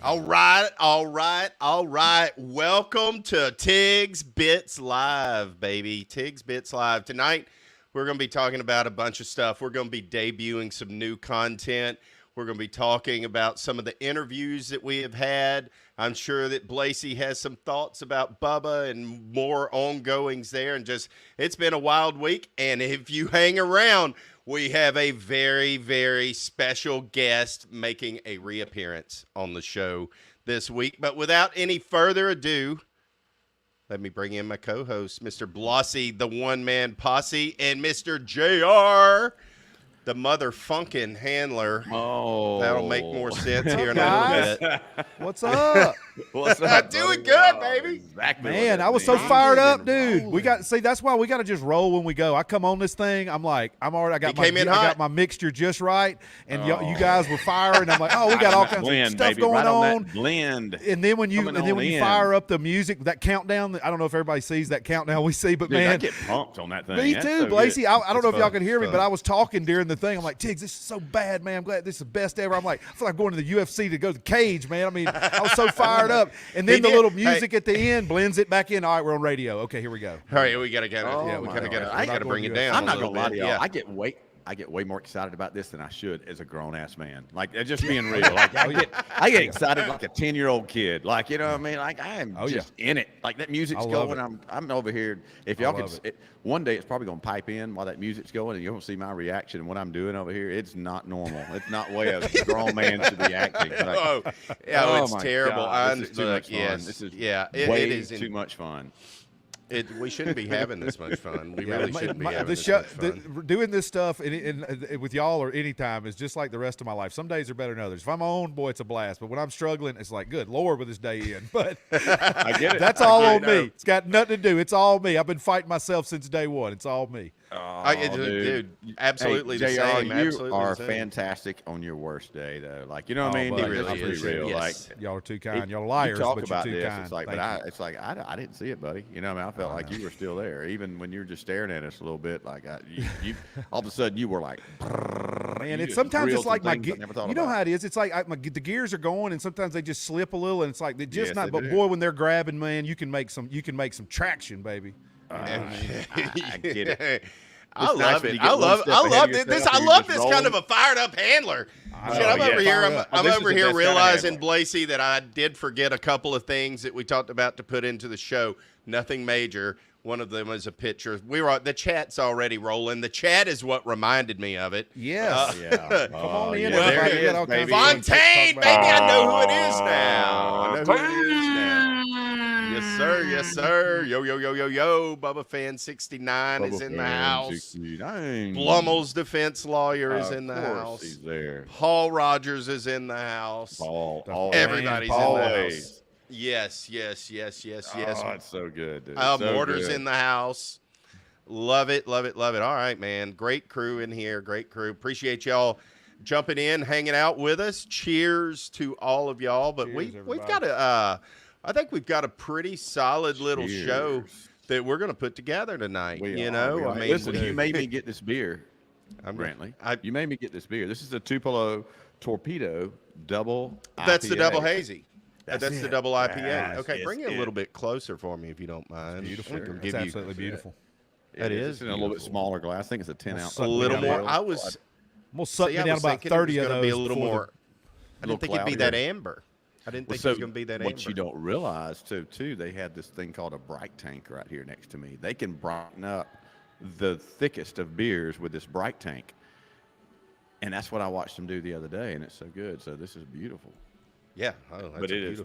All right. Welcome to Tigs Bits Live, baby. Tigs Bits Live. Tonight, we're going to be talking about a bunch of stuff. We're going to be debuting some new content. We're going to be talking about some of the interviews that we have had. I'm sure that Blasey has some thoughts about Bubba and more ongoings there. And just, it's been a wild week. And if you hang around, we have a very, very special guest making a reappearance on the show this week. But without any further ado, let me bring in my co-host, Mr. Blossy, the one-man posse, and Mr. JR, the motherfunkin' handler. Oh, that'll make more sense here in a little bit. What's up? What's up? Doing good, baby. Exactly. Man, I was so fired up, dude. That's why we got to just roll when we go. I come on this thing, I got my mixture just right, and you guys were firing. I'm like, oh, we got all kinds of stuff baby, going right on. That blend. And then when you fire up the music, that countdown, I don't know if everybody sees that countdown we see, but dude, man, I get pumped on that thing. Me That's too, so Blasey. I don't know if y'all can hear me, fun. but I was talking during the thing. I'm like, Tigs, this is so bad, man. I'm glad this is the best ever. I'm like, I feel like going to the UFC to go to the cage, man. I mean, I was so fired up. And then the little music at the end blends it back in. All right, we're on radio. Okay, here we go. All right, we gotta get it. Oh, Yeah, we my gotta God. get it. I We gotta bring it down. I'm a not little gonna lie to bit. y'all. Yeah. I get way more excited about this than I should as a grown ass man. Like just being real. Like I get excited like a 10-year-old kid. Like you know what I mean? Like I am just in it. Like that music's going. I'm over here. If y'all could, one day it's probably gonna pipe in while that music's going, and you're gonna see my reaction and what I'm doing over here. It's not normal. It's not way a grown man should be acting. Like, it's terrible. God, this is too much fun. This is it is too much fun. We shouldn't be having this much fun. We really shouldn't be having this much fun. Doing this stuff and with y'all or anytime is just like the rest of my life. Some days are better than others. If I'm on, boy, it's a blast. But when I'm struggling, it's like, good Lord, with this day in. But I get it. That's all on me. It's got nothing to do. It's all me. I've been fighting myself since day one. It's all me. Dude, absolutely hey, the JR, same. You absolutely are the same. fantastic on your worst day, though. Like, you know what I mean? He Like, really that's is. pretty real. Yes. Like, y'all are too kind. Y'all are liars, you talk but about you're too this. kind. It's like, I didn't see it, buddy. You know what I mean? I felt like you were still there, even when you were just staring at us a little bit. Like, you all of a sudden you were like, man. It's sometimes it's like you know how it is. It's like the gears are going, and sometimes they just slip a little, and it's like they're just not. But boy, when they're grabbing, man, you can make some traction, baby. I get it. I love it. I love this. I love this kind of a fired up handler. I'm over here realizing, Blasey, that I did forget a couple of things that we talked about to put into the show. Nothing major. One of them was a picture. The chat's already rolling. The chat is what reminded me of it. Yes. Come on in, everybody. baby. Fontaine, baby. I know who it is now. I know who it is now. Yes, sir. Yes, sir. Yo. Bubba Fan 69 is in the house. 69. Blummel's defense lawyer is in the house. He's there. Paul Rogers is in the house. Everybody's in the house. Yes. Oh, it's so good, dude. Mortar's in the house. Love it. All right, man. Great crew in here. Great crew. Appreciate y'all jumping in, hanging out with us. Cheers to all of y'all. But we've got I think we've got a pretty solid little show that we're going to put together tonight. Listen, you made me get this beer, Brantley. You made me get this beer. This is a Tupelo Torpedo Double IPA. That's the Double Hazy. That's the double IPA. Yes, Okay, bring it a little bit closer for me if you don't mind. Beautiful. It's absolutely beautiful. It is. It's in a little bit smaller glass. I think it's a 10-ounce. A little more. I'm going to suck me down about 30 of those. Be a little more. I didn't think it'd be that amber. I didn't think it was going to be that amber. What you don't realize, too, they had this thing called a bright tank right here next to me. They can brighten up the thickest of beers with this bright tank. And that's what I watched them do the other day, and it's so good. So this is beautiful. Yeah, but it is you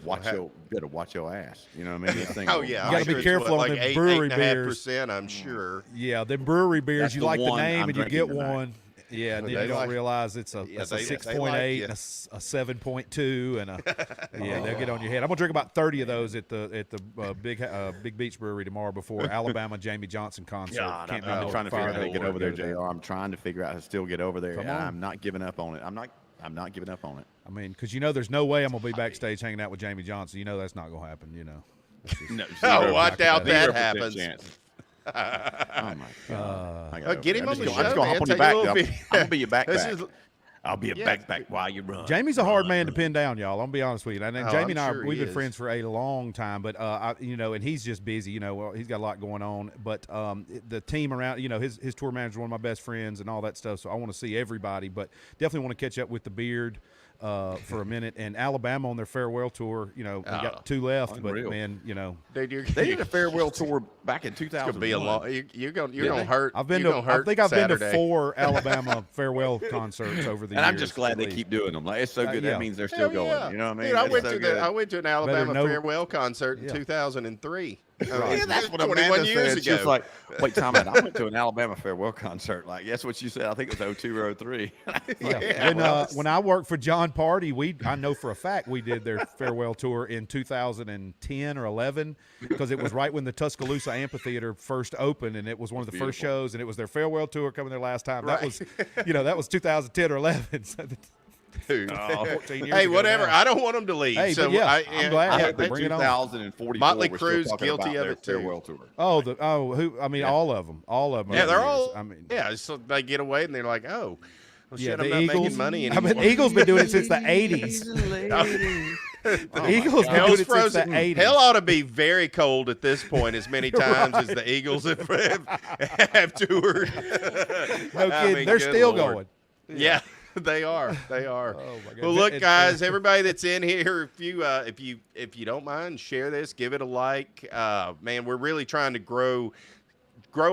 gotta watch your ass. You know what I mean? This thing you gotta be careful on them brewery beers. 8.5%, I'm sure. Yeah, them brewery beers. You like the name and you get one. Yeah, and then you don't like, realize it's a 6.8 and a 7.2 and they'll get on your head. I'm gonna drink about 30 of those at the Big Beach Brewery tomorrow before Alabama Jamie Johnson concert. God, I'm trying to figure out how to get over there, JR. I'm trying to figure out how to still get over there. I'm not giving up on it. I'm not giving up on it. I mean, because there's no way I'm gonna be backstage hanging out with Jamie Johnson. That's not gonna happen. I doubt that happens. Oh my God! Get him on the show. I'm just gonna hop on your back. I'm gonna be your back. I'll be a backpack while you run. Jamie's a hard man to pin down, y'all. I'm gonna be honest with you. And Jamie and I, sure we've been friends for a long time, but and he's just busy. He's got a lot going on. But the team around, his tour manager, one of my best friends, and all that stuff. So I want to see everybody, but definitely want to catch up with the Beard for a minute. And Alabama on their farewell tour. We got 2 left, unreal. but man, Dude, They did a farewell tour back in 2000. It's gonna be a long. You're gonna hurt. I think I've been to Saturday. 4 Alabama farewell concerts over the years. And I'm just glad they keep doing them. Like, it's so good. Yeah. That means they're still going. Yeah. You know what I mean? Dude, I That's went to an Alabama know- farewell concert in 2003. Yeah, that's what 21 Amanda years said. She was ago. like, wait, time out. I went to an Alabama farewell concert. Like, that's what you said. I think it was 02 or 03. When I worked for John Party, I know for a fact we did their farewell tour in 2010 or 11 because it was right when the Tuscaloosa Amphitheater first opened, and it was one of the first shows, and it was their farewell tour coming their last time. That was, that was 2010 or 11. So Dude. 14 years Hey, ago whatever. now. I don't want them to leave. Hey, so but yeah, I'm glad. I Yeah, heard that bring it on. 2044 Motley we're still Crue's talking guilty about of their it, too. farewell tour. I mean, all of them. Yeah, they're all. I mean, yeah, so they get away and they're like, oh, well, shit, the I'm not Eagles, making money I anymore. mean, Eagles been doing it since the 80s. The Eagles been doing Hell's it frozen. since the 80s. Hell ought to be very cold at this point, as many times as the Eagles have toured. No kidding. They're good still Lord. going. Yeah, they are. They are. Oh my God. Well, look, guys, everybody that's in here, if you don't mind, share this, give it a like. Man, we're really trying to grow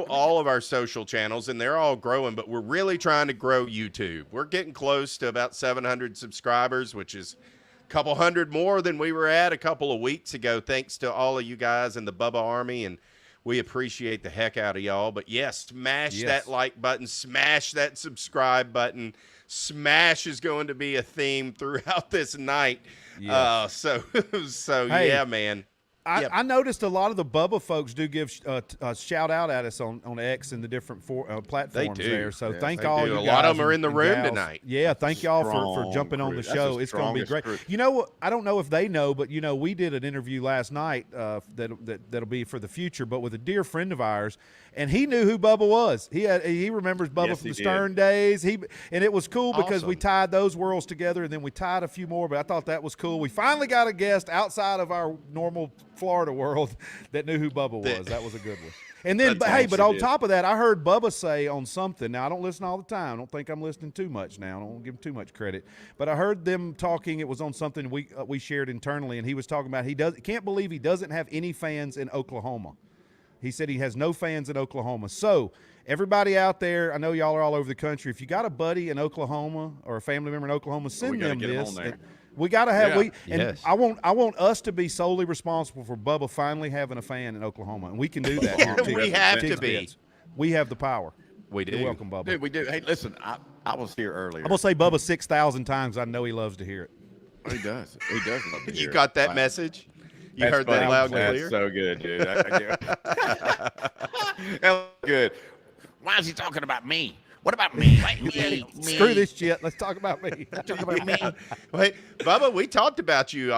all of our social channels, and they're all growing, but we're really trying to grow YouTube. We're getting close to about 700 subscribers, which is a couple hundred more than we were at a couple of weeks ago, thanks to all of you guys in the Bubba Army, and we appreciate the heck out of y'all. But yes, smash that like button, smash that subscribe button. Smash is going to be a theme throughout this night. Yes. So Hey, yeah, man. I noticed a lot of the Bubba folks do give a shout out at us on X and the different platforms do. there. So Yes, thank they all do. you A guys. lot of them are in the and room gals. tonight. Yeah, thank y'all for Strong jumping on the crew. show. That's It's going to be strongest great. crew. You know what? I don't know if they know, but we did an interview last night that'll be for the future, but with a dear friend of ours, and he knew who Bubba was. He remembers Bubba Yes, from he the did. Stern days. And it was cool because we Awesome. tied those worlds together, and then we tied a few more. But I thought that was cool. We finally got a guest outside of our normal Florida world that knew who Bubba was. That was a good one. And then, That's hey, awesome, but on dude. top of that, I heard Bubba say on something. Now, I don't listen all the time. I don't think I'm listening too much now. I don't give him too much credit. But I heard them talking. It was on something we shared internally, and he was talking about can't believe he doesn't have any fans in Oklahoma. He said he has no fans in Oklahoma. So everybody out there, I know y'all are all over the country. If you got a buddy in Oklahoma or a family member in Oklahoma, send gotta them get 'em this. on there. And we got to have Yes. I want us to be solely responsible for Bubba finally having a fan in Oklahoma, and we can do that. on We Tigs- have to Tigs be. Bits. We have the power. We do. You're welcome, Bubba. Dude, we do. Hey, listen, I was here earlier. I'm gonna say Bubba 6,000 times. I know he loves to hear it. He does. He does love to hear You it. got that Wow. message? You That's heard that funny. loud and That's clear? so good, dude. That was good. Why is he talking about me? What about me? me. Screw this shit. Let's talk about me. Talk about me. Wait, Bubba, we talked about you a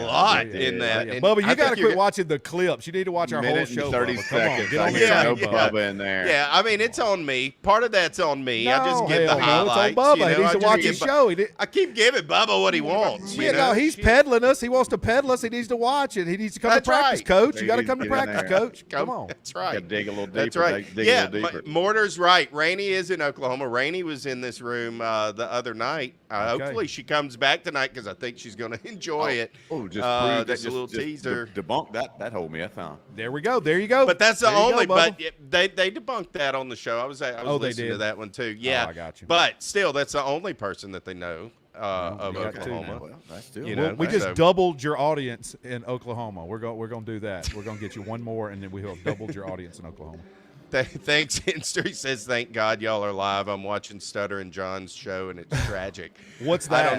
lot in that. And Bubba, I you got to think you're quit watching the clips. You need to watch our whole Minute show. and 30 Bubba. Come on, seconds. get I on the get Yeah, no show, yeah. Bubba in there. Yeah, I mean, it's on me. Part of that's on me. I just No, give the hell no, highlights. it's on Bubba. you know, He needs I to just watch give his show. I keep giving Bubba what he wants. Yeah, no, he's peddling us. He wants to peddle us. He needs to watch it. He needs to come That's to practice, right. coach. He You got to needs come to to get in practice, there. coach. Come on. That's right. Gotta dig a little deeper. That's right. Dig Yeah, a little deeper. but Mortar's right. Rainey is in Oklahoma. Rainey was in this room the other night. Okay. Hopefully she comes back tonight because I think she's going to enjoy it. Oh, just prove that. Just a little teaser. Debunk that whole myth, huh? There we go. There you go. But that's the There you only. go, But Bubba. they debunked that on the show. I was they listening to did? that one too. Yeah, I got you. But still, that's the only person that they know of you got two Oklahoma. now. Well, that's still. You Well, know, we just so- doubled your audience in Oklahoma. We're going to do that. We're going to get you one more, and then we will have doubled your audience in Oklahoma. Thanks, Inster. He says, "Thank God y'all are live. I'm watching Stutter and John's show, and it's tragic." What's I that? don't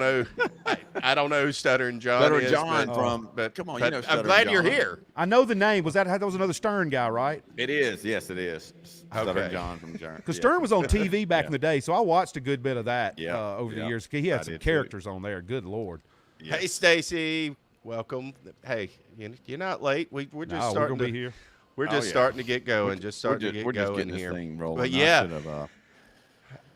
know. I don't know who Stutter and John Stutter is. and John but, from. but Come on, but you know Stutter I'm glad and you're John. here. I know the name. That was another Stern guy, right? It is. Yes, it is. Stutter Okay. and John from John. Because Stern was on TV back in the day, so I watched a good bit of that Yeah, over the yeah. years. He had I some did too. characters on there. Good Lord. Yes. Hey, Stacy, welcome. Hey, you're not late. We're just We're starting going to to be here. We're Oh, just yeah. starting to get going. Just we're starting to just get getting going this here. thing rolling. But I yeah, should have,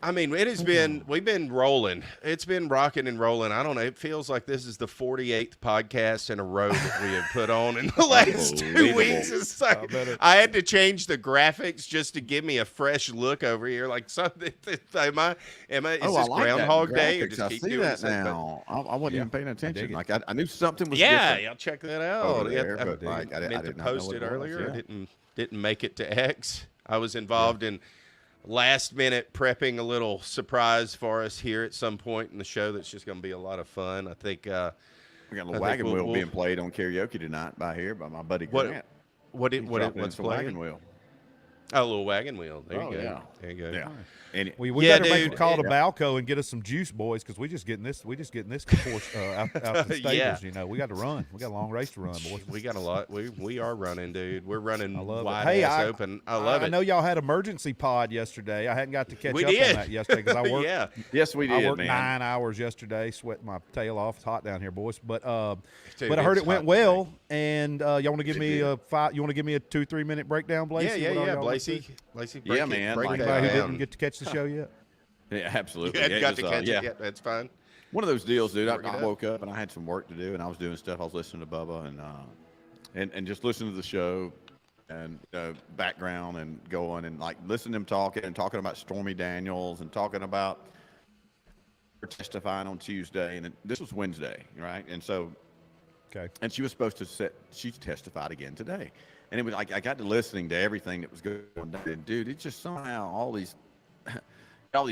I mean, it has been, we've been rolling. It's been rocking and rolling. I don't know. It feels like this is the 48th podcast in a row that we have put on in the last 2 weeks. It's like, I had to change the graphics just to give me a fresh look over here. Like, something, is this Groundhog Day? Or just I keep see doing that now. I wasn't even paying attention. Like, I knew something was different. Yeah, check that out. There, I but like, I meant to didn't post know it what earlier. was, I didn't make it to X. I was involved in last minute prepping a little surprise for us here at some point in the show that's just going to be a lot of fun. I think we got a little wagon wheel being played on karaoke tonight by my buddy Grant. What's playing? Wagon wheel. Oh, a little wagon wheel. There you go. Yeah. There you go. Yeah. We better make a call to Balco and get us some juice, boys, because we just getting this before out the stables. Yeah. You know, we got to run. We got a long race to run, boys. We got a lot. We are running, dude. We're running wide open. I love it. I know y'all had emergency pod yesterday. I hadn't got to catch up did. on that yesterday because I worked. Yeah. Yes, we did. I worked man. 9 hours yesterday, sweating my tail off. It's hot down here, boys. But Dude, I heard it went hot well. And y'all want to give me a 2-3 minute breakdown, Blasey? Yeah. Blasey, Yeah, man. break Anybody that who down. didn't get to catch the show yet? Yeah, absolutely. You hadn't got to catch yeah. it yet. That's fine. One of those deals, dude. Work it I up. woke up and I had some work to do, and I was doing stuff. I was listening to Bubba and just listening to the show and background and going and like listening to him talking about Stormy Daniels and talking about her testifying on Tuesday, and this was Wednesday, right? And so, and she was supposed to she testified again today, and it was like I got to listening to everything that was going on, and dude, it's just somehow all these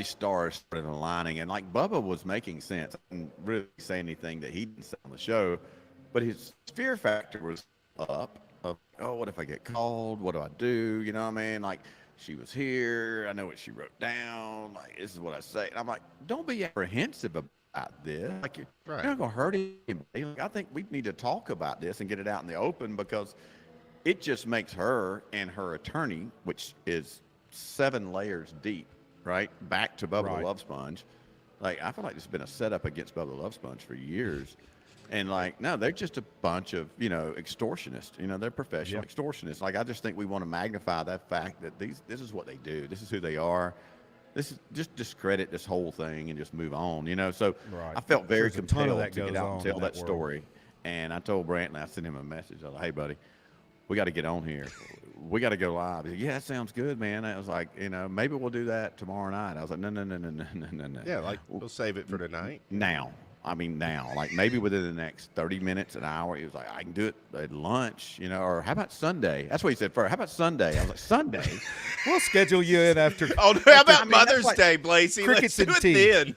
stars started aligning, and like Bubba was making sense. I didn't really say anything that he didn't say on the show, but his fear factor was up of, oh, what if I get called? What do I do? You know what I mean? Like, she was here. I know what she wrote down. Like, this is what I say. And I'm like, don't be apprehensive about this. Like, you're not going to hurt anybody. Like, I think we need to talk about this and get it out in the open, because it just makes her and her attorney, which is 7 layers deep, right, back to Bubba the Love Sponge. Like, I feel like there's been a setup against Bubba the Love Sponge for years. And, like, no, they're just a bunch of, extortionists. They're professional extortionists. Like, I just think we want to magnify that fact that this is what they do. This is who they are. This is just discredit this whole thing and just move on, So I felt very compelled to get out and tell that story. And I told Brantley, I sent him a message. I was like, hey, buddy, we got to get on here. We got to go live. He said, yeah, that sounds good, man. I was like, maybe we'll do that tomorrow night. I was like, no. Yeah, like, we'll save it for tonight. Now, like maybe within the next 30 minutes, an hour. He was like, I can do it at lunch, or how about Sunday? That's what he said first. How about Sunday? I was like, Sunday? We'll schedule you in after. Oh, how about Mother's Day, Blasey? Crickets Let's and do tea. it then.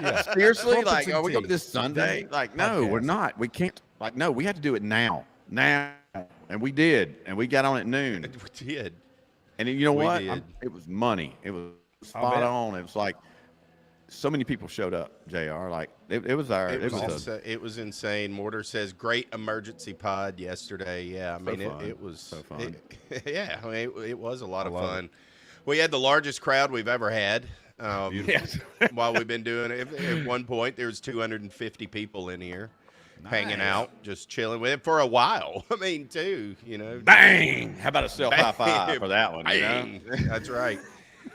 Yeah. Seriously? Crumpets Like, and are we going to tea. do this Sunday? Like, no, we're not. We can't. Like, no, we had to do it now. And we did. And we got on at noon. We did. And you know We what? did. It was money. It was spot on. It was like so many people showed up, JR. Like, it was insane. Mortar says, great emergency pod yesterday. Yeah, I mean, it was so fun. It was a lot of fun. We had the largest crowd we've ever had. While we've been doing it. At one point, there was 250 people in here. Hanging out, just chilling with it for a while. I mean, too, Bang! How about a self high five for that one? Bang. That's right.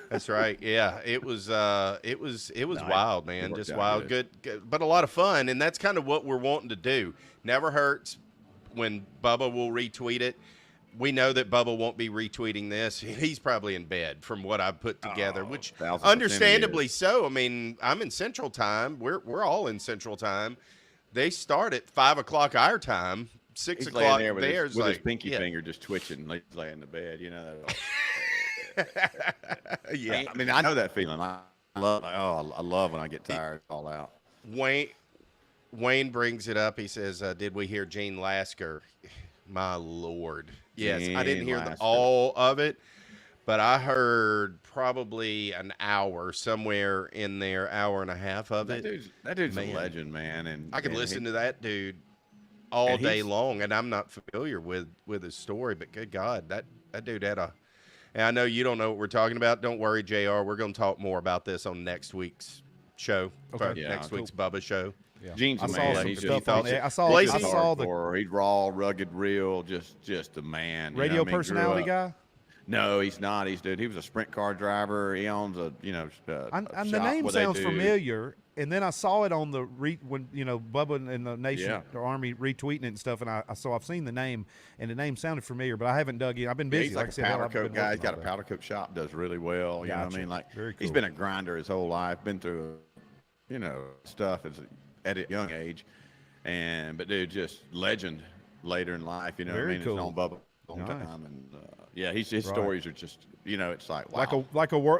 That's right. Yeah, it was wild, man. Just wild, good, but a lot of fun, and that's kind of what we're wanting to do. Never hurts when Bubba will retweet it. We know that Bubba won't be retweeting this. He's probably in bed from what I've put together, which understandably so. I mean, I'm in Central Time. We're all in Central Time. They start at 5 o'clock our time, 6 o'clock theirs. With his pinky finger just twitching, like he's laying in the bed. Yeah. I mean, I know that feeling. I love when I get tired. All out. Wayne brings it up. He says, "Did we hear Gene Lasker?" My Lord, yes. I didn't hear all of it, but I heard probably an hour somewhere in there, hour and a half of it. That dude's a legend, man. And I could listen to that dude all day long, and I'm not familiar with his story, but good God, that dude had a. And I know you don't know what we're talking about. Don't worry, JR. We're going to talk more about this on next week's show. Okay. Next week's Bubba show. Yeah. Gene's I saw some stuff on there. I saw the he's raw, rugged, real, just a man. Radio personality guy. No, he's not. He was a sprint car driver. He owns a And the shop name where they sounds do- familiar. And then I saw it on the when Bubba and the Nation Yeah. the Army retweeting it and stuff, and I've seen the name, and the name sounded familiar, but I haven't dug in. I've been busy. He's like I a said, powder I've been coat guy. He's working got a on that. powder coat shop. Does really well. You know what I Gotcha. mean? Like Very he's cool. been a grinder his whole life. Been through, stuff at a young age, but dude, just legend later in life. You know Very what I mean? cool. It's known Bubba a long Nice. time, and his stories are just it's like wow.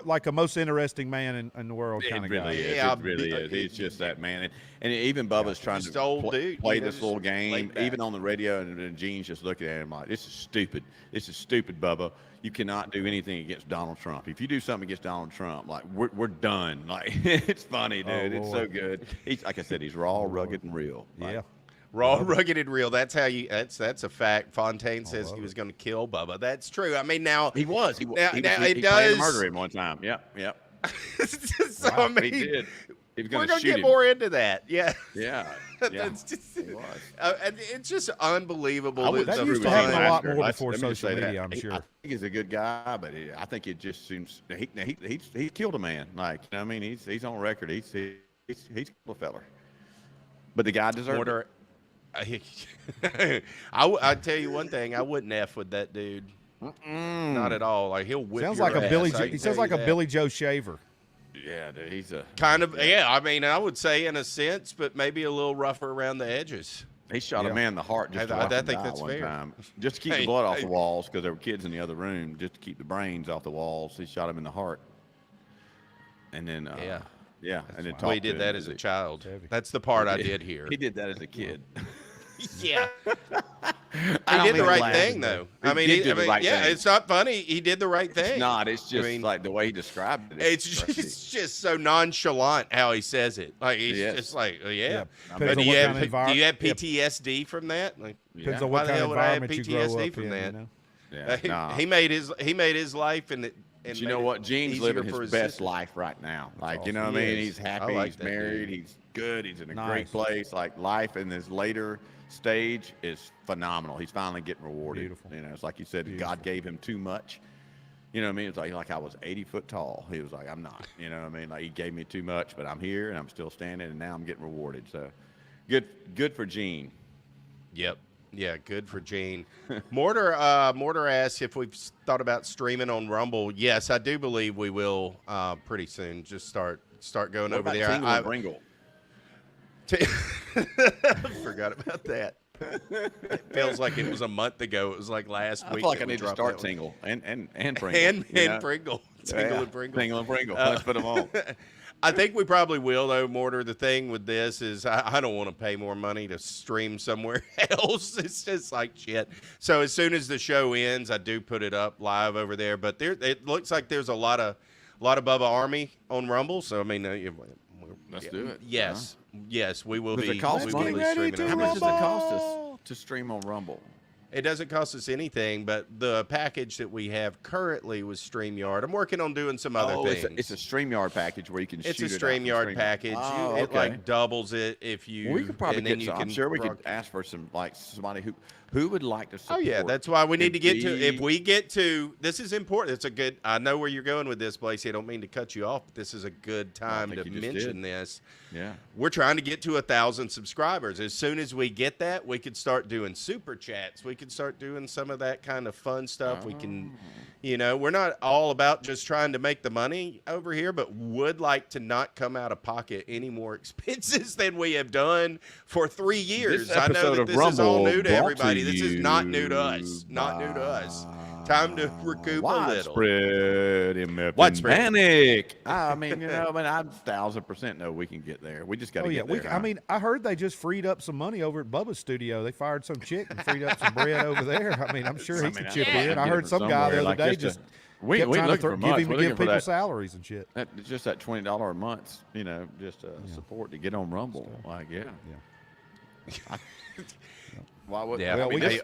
like a most interesting man in the world kind It of really guy. is. Yeah, It really is. He's just that man. And even Bubba's trying Just to old dude, play you know, this just little laid game, back. even on the radio, and Gene's just looking at him like, this is stupid. This is stupid, Bubba. You cannot do anything against Donald Trump. If you do something against Donald Trump, like, we're done. Like, it's funny, dude. It's so Lord. good. He's, like I said, he's raw, rugged, and real. Like, Yeah. Raw, rugged, and real. That's how you. That's a fact. Fontaine says he was going to kill Bubba. That's true. I mean, now He was. He, Now- he, now was, it he planned to does- murder him one time. Yep. so I mean, He did. He was we're going going to to shoot get him. more into that. Yeah. Yeah. That's just. He was. And it's just unbelievable. I would That the used to agree with happen you. a lot Lester. more Let's- before let me just social say that. media, I'm sure. I think he's a good guy, but I think it just seems he killed a man. Like, I mean, he's on record. He's killed a feller. But the guy deserved it. Order. I tell you one thing. I wouldn't f with that dude. Not at all. Like he'll whip Sounds your like a ass, Billy. I can He tell sounds like you a that. Billy Joe Shaver. Yeah, dude, he's a Kind of. Yeah. I mean, I would say in a sense, but maybe a little rougher around the edges. he shot Yeah. a man in the heart just to watch him think die that's one fair. time. Just to keep Hey, the blood off hey. the walls because there were kids in the other room. Just to keep the brains off the walls, he shot him in the heart. And then Yeah. and then Well, he talked to did him that as a he- child. Heavy. That's the part I did hear. He did that as a kid. Yeah. I He don't did the mean right laugh, thing, but though. he I mean, did do the right yeah, thing. it's not funny. He did the right thing. It's not. It's just mean, like the way he described it. It's just so nonchalant how he says it. Like he's Yes. just like, oh, Yeah. yeah. Depends But on do you what have kind of do you have yeah. PTSD from that? Like, Depends Yeah. on Why what the kind hell of would I have environment you grow PTSD up from in. that? You know? Yeah, nah. He made his life and But you made know it what? Gene's easier living for his his best sister. life right now. Like, awesome. you know what I He mean? is. He's I happy. like He's that married. dude. He's good. He's in a Nice. great place. Like, life in his later stage is phenomenal. He's finally getting rewarded. Beautiful. You know, it's like you said, Beautiful. God gave him too much. You know what I mean? It's like I was 80 foot tall. He was like, I'm not. You know what I mean? Like, he gave me too much, but I'm here and I'm still standing, and now I'm getting rewarded. So, good for Gene. Yep. Yeah, good for Gene. Mortar asks if we've thought about streaming on Rumble. Yes, I do believe we will pretty soon. Just start going What over about there. Tingle and Bringle? Forgot about that. It feels like it was a month ago. It was like last I week. feel like I that we need to dropped start that one. Tingle and Pringle. And you know? Pringle. Yeah, Tingle and Pringle. Tingle and Pringle. Let's put them on. I think we probably will, though, Mortar. The thing with this is I don't want to pay more money to stream somewhere else. It's just like shit. So as soon as the show ends, I do put it up live over there. But it looks like there's a lot of Bubba Army on Rumble. So, I mean, Let's do it. Yes. Yes, we will Does be. it cost we will money? be Ready streaming to on How much does it Rumble. cost us to stream on Rumble? It doesn't cost us anything, but the package that we have currently was StreamYard. I'm working on doing some other things. It's a StreamYard package where you can It's shoot a it out from StreamYard package. Oh, It okay. like doubles it if you. We could probably and then get you some. can I'm sure we could broad- ask for some, like, somebody who would like to Oh support. yeah, that's why we need to get to. If we we get to, this is important. It's a good. I know where you're going with this, Blakey. I don't mean to cut you off, but this is a good time think to you just mention did. this. Yeah. We're trying to get to 1,000 subscribers. As soon as we get that, we could start doing super chats. We could start doing some of that kind of fun stuff. We can, we're not all about just trying to make the money over here, but would like to not come out of pocket any more expenses than we have done for 3 years. This I know episode that of this is all Rumble new to brought everybody. to This is not new to you us. Not new to us. Time to recoup a little. Widespread American Widespread. panic. I mean, I 1,000% know we can get there. We just got to Oh yeah, get there. I huh? mean, I heard they just freed up some money over at Bubba's studio. They fired some chick and freed up some bread over there. I mean, I'm sure he can chip in. I heard some guy the other day just we kept trying to looking for give months. him We're to looking give for people that. salaries and shit. It's just that $20 a month, just support to get on Rumble. Like, yeah. Why would? Yeah. Well, I mean, we need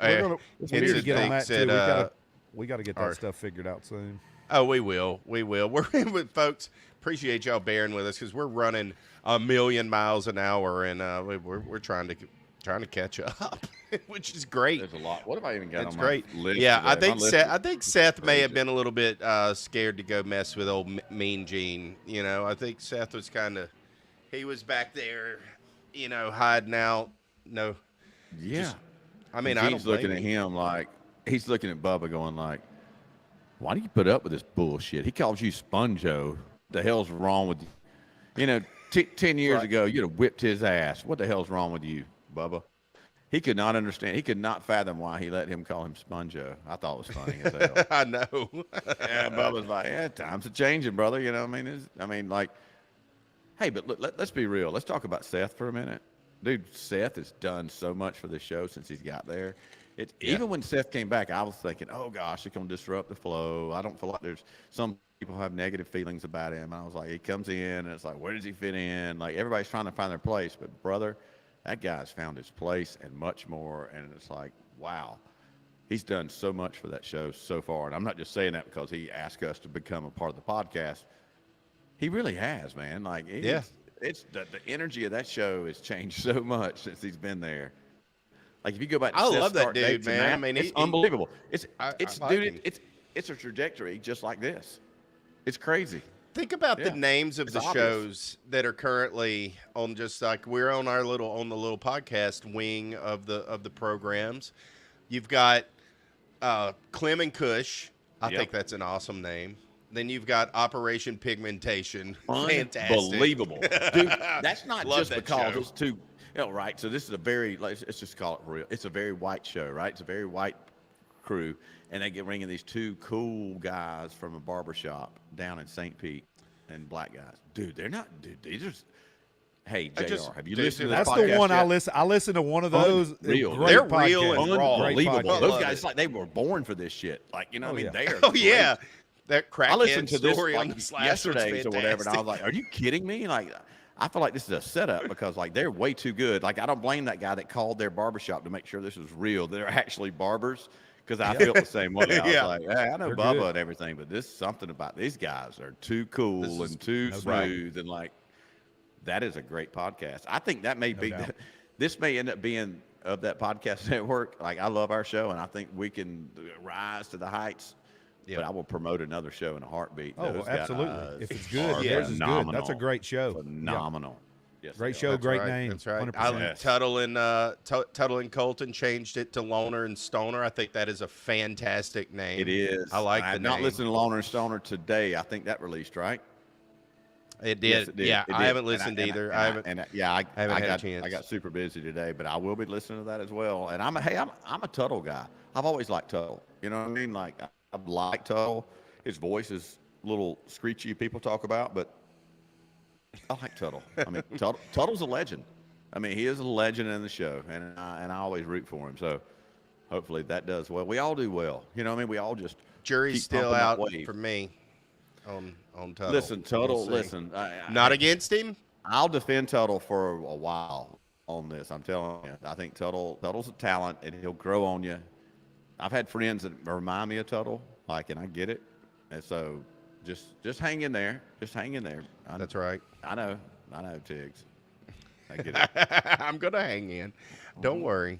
it's to a get on thing that too. said, We got to get or- that stuff figured out soon. Oh, we will. We will. We're with folks. Appreciate y'all bearing with us because we're running 1,000,000 miles an hour, and we're trying to catch up. which is great. There's a lot. What have I even got It's on great. my list? Yeah, today? I think My list Seth, Seth may crazy. have been a little bit scared to go mess with old Mean Gene. You know, I think Seth was he was back there, you know, hiding out. No, Yeah. I mean, And I don't Gene's looking blame at him. him like he's looking at Bubba, going like, "Why do you put up with this bullshit?" He calls you Sponjo. What the hell's wrong with you? You know, 10 years Right. ago, you'd have whipped his ass. What the hell's wrong with you, Bubba? He could not understand. He could not fathom why he let him call him Sponjo. I thought it was funny as hell. I know. Yeah, Bubba's like, yeah, times are changing, brother. You know what I mean? Like, hey, but look, let's be real. Let's talk about Seth for a minute. Dude, Seth has done so much for the show since he's got there. Even when Seth came back, I was thinking, oh, gosh, it's going to disrupt the flow. I don't feel like there's some people have negative feelings about him. I was like, he comes in, and it's like, where does he fit in? Like, everybody's trying to find their place. But, brother, that guy's found his place and much more. And it's like, wow. He's done so much for that show so far. And I'm not just saying that because he asked us to become a part of the podcast. He really has, man. Like, it's the energy of that show has changed so much since he's been there. Like, if you go back to I Seth's love that start dude, dates and man. I that, mean, it's unbelievable. I It's like dude, him. it's a trajectory just like this. It's crazy. Think about the Yeah. names of It's the obvious. shows that are currently on, just like we're on the little podcast wing of the programs. You've got Clem and Kush. I Yep. think that's an awesome name. Then you've got Operation Pigmentation. Fantastic. Unbelievable. Dude, that's not Love just that because show. it's too, right. So this is a very, let's just call it real. It's a very white show, right? It's a very white crew. And they get bringing these two cool guys from a barbershop down in St. Pete, and black guys. Dude, they're not, dude, they just, hey, JR, have you dude, listened to That's this the podcast one I yet? listen. I listen to one of those. Unreal. Great They're podcast. real and raw. Great Unbelievable. podcast. Those love guys, it. like, they were born for this shit. Like, you know what I mean? yeah. They are Oh, great. yeah. That I listened crackhead to this story on like the Slash yesterday's or was whatever, and I was fantastic. like, "Are you kidding me?" Like, I feel like this is a setup because like they're way too good. Like, I don't blame that guy that called their barbershop to make sure this was real. They're actually barbers because I felt the same way. I was Yeah. like, "Hey, I know They're Bubba good. and everything, but this something about these guys are too cool This is- and too no doubt. smooth and like that is a great podcast." I think that may be doubt. this may end up being of that podcast network. Like, I love our show, and I think we can rise to the heights. Yeah. But I will promote another show in a heartbeat. Oh, Those absolutely. guys If it's good, are theirs is good. That's a phenomenal. great show. Phenomenal. Yes, Great they show. are. That's great right, name. That's right. 100%. Yes. Tuttle and Colton changed it to Loner and Stoner. I think that is a fantastic name. It is. I like the have not name. listened to Loner and Stoner today. I think that released, right? It did. Yes, it did. Yeah, It I did. haven't listened either. I haven't. I haven't had a got chance. I got super busy today, but I will be listening to that as well. And I'm a Tuttle guy. I've always liked Tuttle. You know what I mean? Like, I like Tuttle. His voice is a little screechy. People talk about, but I like Tuttle. I mean, Tuttle's a legend. I mean, he is a legend in the show, and I always root for him. So hopefully that does well. We all do well. You know what I mean? We all just Jury's keep still pumping that out wave. for me on Tuttle. Listen, Tuttle. We'll see. Listen, Not against him. I'll defend Tuttle for a while on this. I'm telling you. I think Tuttle's a talent, and he'll grow on you. I've had friends that remind me of Tuttle, like, and I get it. And so just hang in there. Just hang in there. That's right. I know, Tigs. I get it. I'm gonna hang in. Don't worry.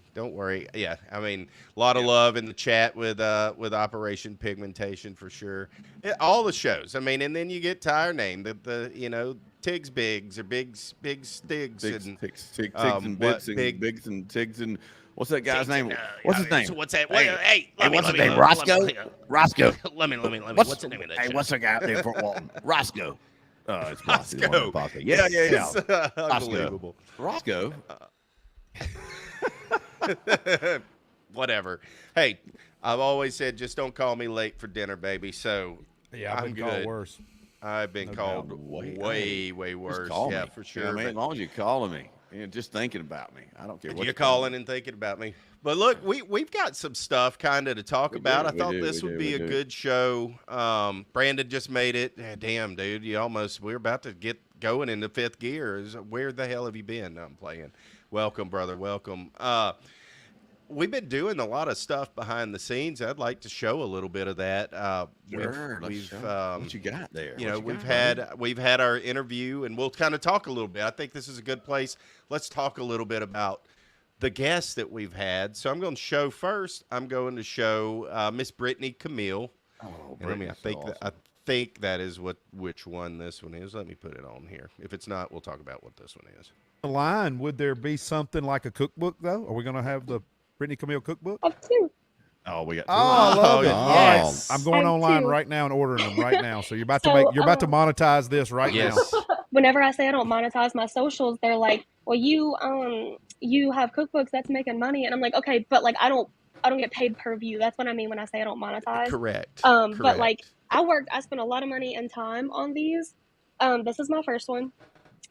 Yeah, I mean, a lot of love in the chat with Operation Pigmentation for sure. Yeah, all the shows. I mean, and then you get to our name, the Tigs Bigs or Bigs Tigs Tigs and and Bits and Bigs and Tigs and what's that guy's Tigs name? and, What's his name? So what's that? Hey, Let me- what's let his me- name? let Roscoe? me- Roscoe. Let me. What's the name of that? Hey, show? what's the guy out there in Fort Walton? Roscoe. It's Roscoe. Roscoe. Roscoe. Yeah. It's unbelievable. Roscoe. Whatever. Hey, I've always said just don't call me late for dinner, baby. So Yeah, I've I'm been called good. worse. I've been called way worse. Just call yeah, me. for You sure. know what I mean? but As long as you're calling me, just thinking about me. I don't care what you're calling and thinking about me. But look, we've got some stuff kind of to talk about. I thought this would be a good show. Brandon just made it. Damn, dude, we're about to get going into fifth gear. Where the hell have you been? No, I'm playing. Welcome, brother. Welcome. We've been doing a lot of stuff behind the scenes. I'd like to show a little bit of that. Sure, what you got there? We've had our interview, and we'll kind of talk a little bit. I think this is a good place. Let's talk a little bit about the guests that we've had. So I'm going to show first. I'm going to show Miss Brittany Camille. Oh, And I think awesome. I think that is which one this one is. Let me put it on here. If it's not, we'll talk about what this one is. The line, would there be something like a cookbook though? Are we going to have the Brittany Camille cookbook? Have two. Oh, we got. Oh, I love it. Oh. Yes. I'm going I have online two. right now and ordering them right now. So you're about So, to monetize this right Yes. now. Whenever I say I don't monetize my socials, they're like, "Well, you have cookbooks that's making money," and I'm like, "Okay, but like I don't get paid per view." That's what I mean when I say I don't monetize. Correct. But like I spent a lot of money and time on these. This is my first one,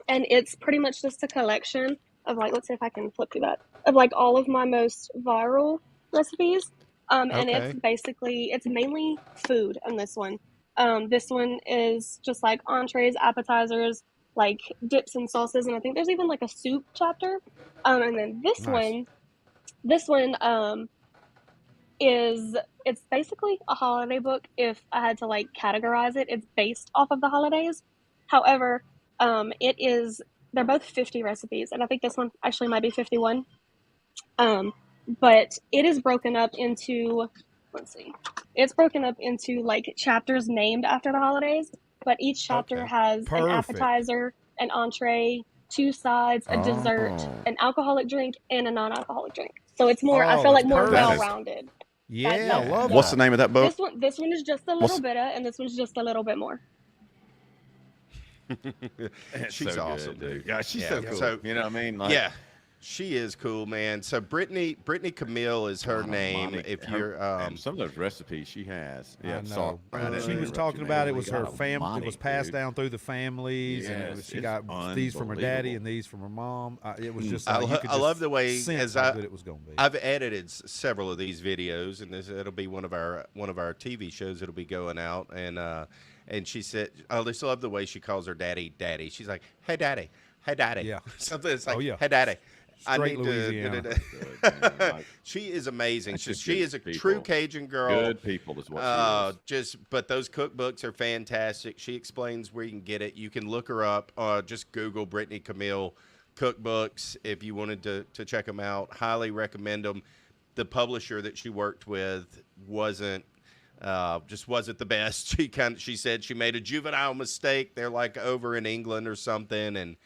and it's pretty much just a collection of like, let's see if I can flip through that, of like all of my most viral recipes. And it's mainly food in this one. This one is just like entrees, appetizers, like dips and sauces, and I think there's even like a soup chapter. And then this one it's basically a holiday book. If I had to like categorize it, it's based off of the holidays. However, they're both 50 recipes, and I think this one actually might be 51. But it is broken up into, it's broken up into like chapters named after the holidays, but each chapter has an appetizer, an entree, two sides, a dessert, an alcoholic drink, and a non-alcoholic drink. So it's more, I feel like more well-rounded. Yeah, I love What's the name of that book? This one is just a little bit, and this one's just a little bit more. She's so awesome, good, dude. Yeah, she's Yeah. so cool. So, you know what I mean? Like, yeah, she is cool, man. So Brittany Camille is her name. Mommy, If her- you're and some of those recipes she has. I Yeah, know. right She in was there. talking about it was her God family. It almighty, was passed dude. down through the families, and Yes, she it's got these from her daddy and unbelievable. these from her mom. It was just I, like, you could I just love the way sense as how good it was going to be. I've edited several of these videos, and it'll be one of our TV shows. It'll be going out, and she said, I just love the way she calls her daddy. She's like, hey daddy. Yeah. Something that's like, Oh, yeah. hey daddy. Straight Louisiana. She is amazing. That's just She good is a people. true Cajun girl. Good people is what she is. But those cookbooks are fantastic. She explains where you can get it. You can look her up. Just Google Brittany Camille cookbooks if you wanted to check them out. Highly recommend them. The publisher that she worked with wasn't the best. She said she made a juvenile mistake. They're like over in England or something, and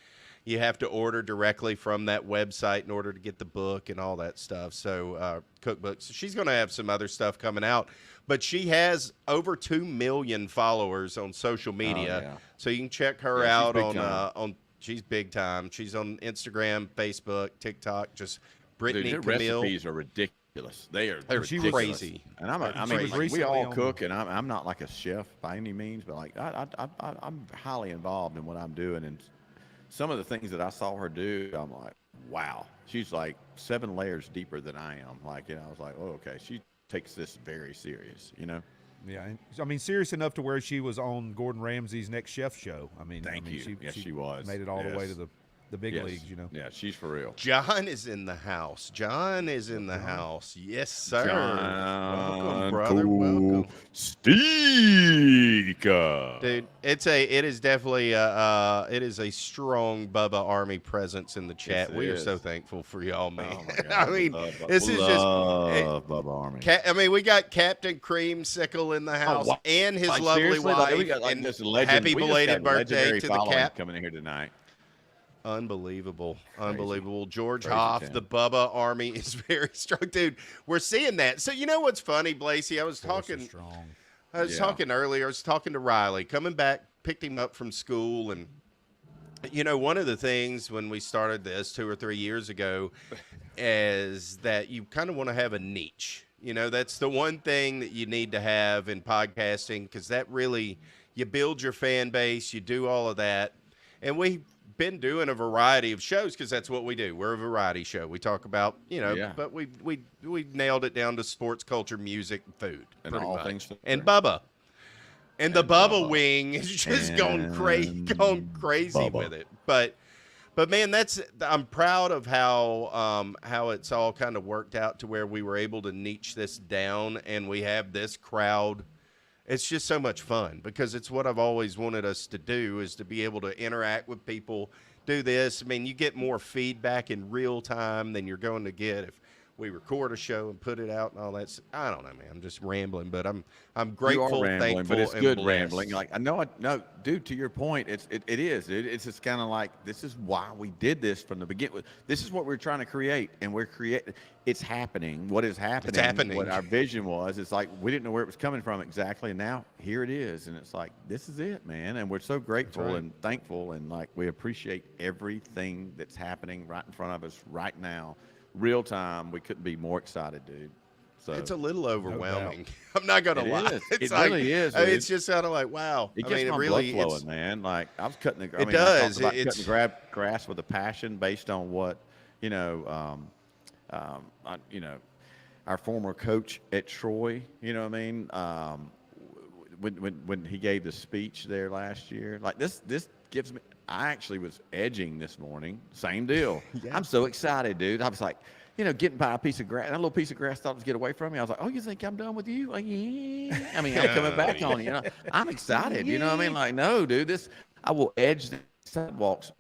you have to order directly from that website in order to get the book and all that stuff. So cookbooks. So she's going to have some other stuff coming out, but she has over 2 million followers on social media. yeah. So you can check her Yeah, she's out big time. on. She's big time. She's on Instagram, Facebook, TikTok. Just Brittany Dude, her Camille. recipes are ridiculous. They're She was ridiculous. crazy. And I was mean, like, we recently all on cook, and I'm not like a chef by any means, but like I'm highly involved in what I'm doing, and some of the things that I saw her do, I'm like, wow. She's like 7 layers deeper than I am. Like, you know, I was like, oh, okay. She takes this very serious, you know? Yeah, I mean, serious enough to where she was on Gordon Ramsay's Next Chef show. Thank you. Yes, she was. Made it all the way to the big Yes. leagues, you know. Yeah, she's for real. John is in the house. John is in the house. Yes, sir. Welcome, brother. Welcome. Steak. Dude, it is definitely it is a strong Bubba Army presence in the chat. Yes, it We are is. so thankful for y'all, man. Oh, my God. I mean, this is just Bubba Army. we got Captain Creamsicle in the house wow. and his Like, lovely seriously, like, wife. we got, like, and this legend- happy we just belated got a birthday legendary to the following Cap. coming in here tonight. Unbelievable. George Crazy Hoff, town. the Bubba Army is very strong, dude. We're seeing that. So you know what's funny, Blasey? I was talking earlier. I was talking to Riley, coming back, picked him up from school, and you know, one of the things when we started this 2 or 3 years ago is that you kind of want to have a niche. You know, that's the one thing that you need to have in podcasting, because that really, you build your fan base, you do all of that. And we've been doing a variety of shows because that's what we do. We're a variety show. We talk about, you know, but we nailed it down to sports, culture, music, food, And pretty all much. things And Bubba. And the Bubba Bubba. wing is just going crazy Bubba. with it. But man, I'm proud of how it's all kind of worked out to where we were able to niche this down, and we have this crowd it's just so much fun because it's what I've always wanted us to do, is to be able to interact with people, do this. I mean, you get more feedback in real time than you're going to get if we record a show and put it out and all that. I don't know, man. I'm just rambling, but I'm grateful, you are rambling, thankful, but it's and good blessed. rambling. Like I know, no, dude. To your point, it is. It's just kind of like, this is why we did this from the beginning. This is what we're trying to create, and we're creating. It's happening. What is happening? It's happening. What our vision was. It's like we didn't know where it was coming from exactly, and now here it is, and it's like, this is it, man. And we're so grateful right. and thankful, and like we appreciate everything that's happening right in front of us right now. Real time, we couldn't be more excited, dude. So It's a little overwhelming. I'm not gonna lie. is. It's It like, really is, I mean, dude. it's just kind of like, wow. It I gets mean, my it really blood flowing, man. Like I was cutting the. I It mean, does. I talked about It's- cutting the grass with a passion based on what you know. You know, our former coach at Troy. You know what I mean? When he gave the speech there last year, like this gives me. I actually was edging this morning. Same deal. Yeah. I'm so excited, dude. I was like, you know, getting by a piece of grass. That little piece of grass thought to get away from me. I was like, oh, you think I'm done with you? Like, yeah. I mean, I'm coming back on you. You know, I'm excited. You know what I mean? Like, no, dude, I will edge the sidewalks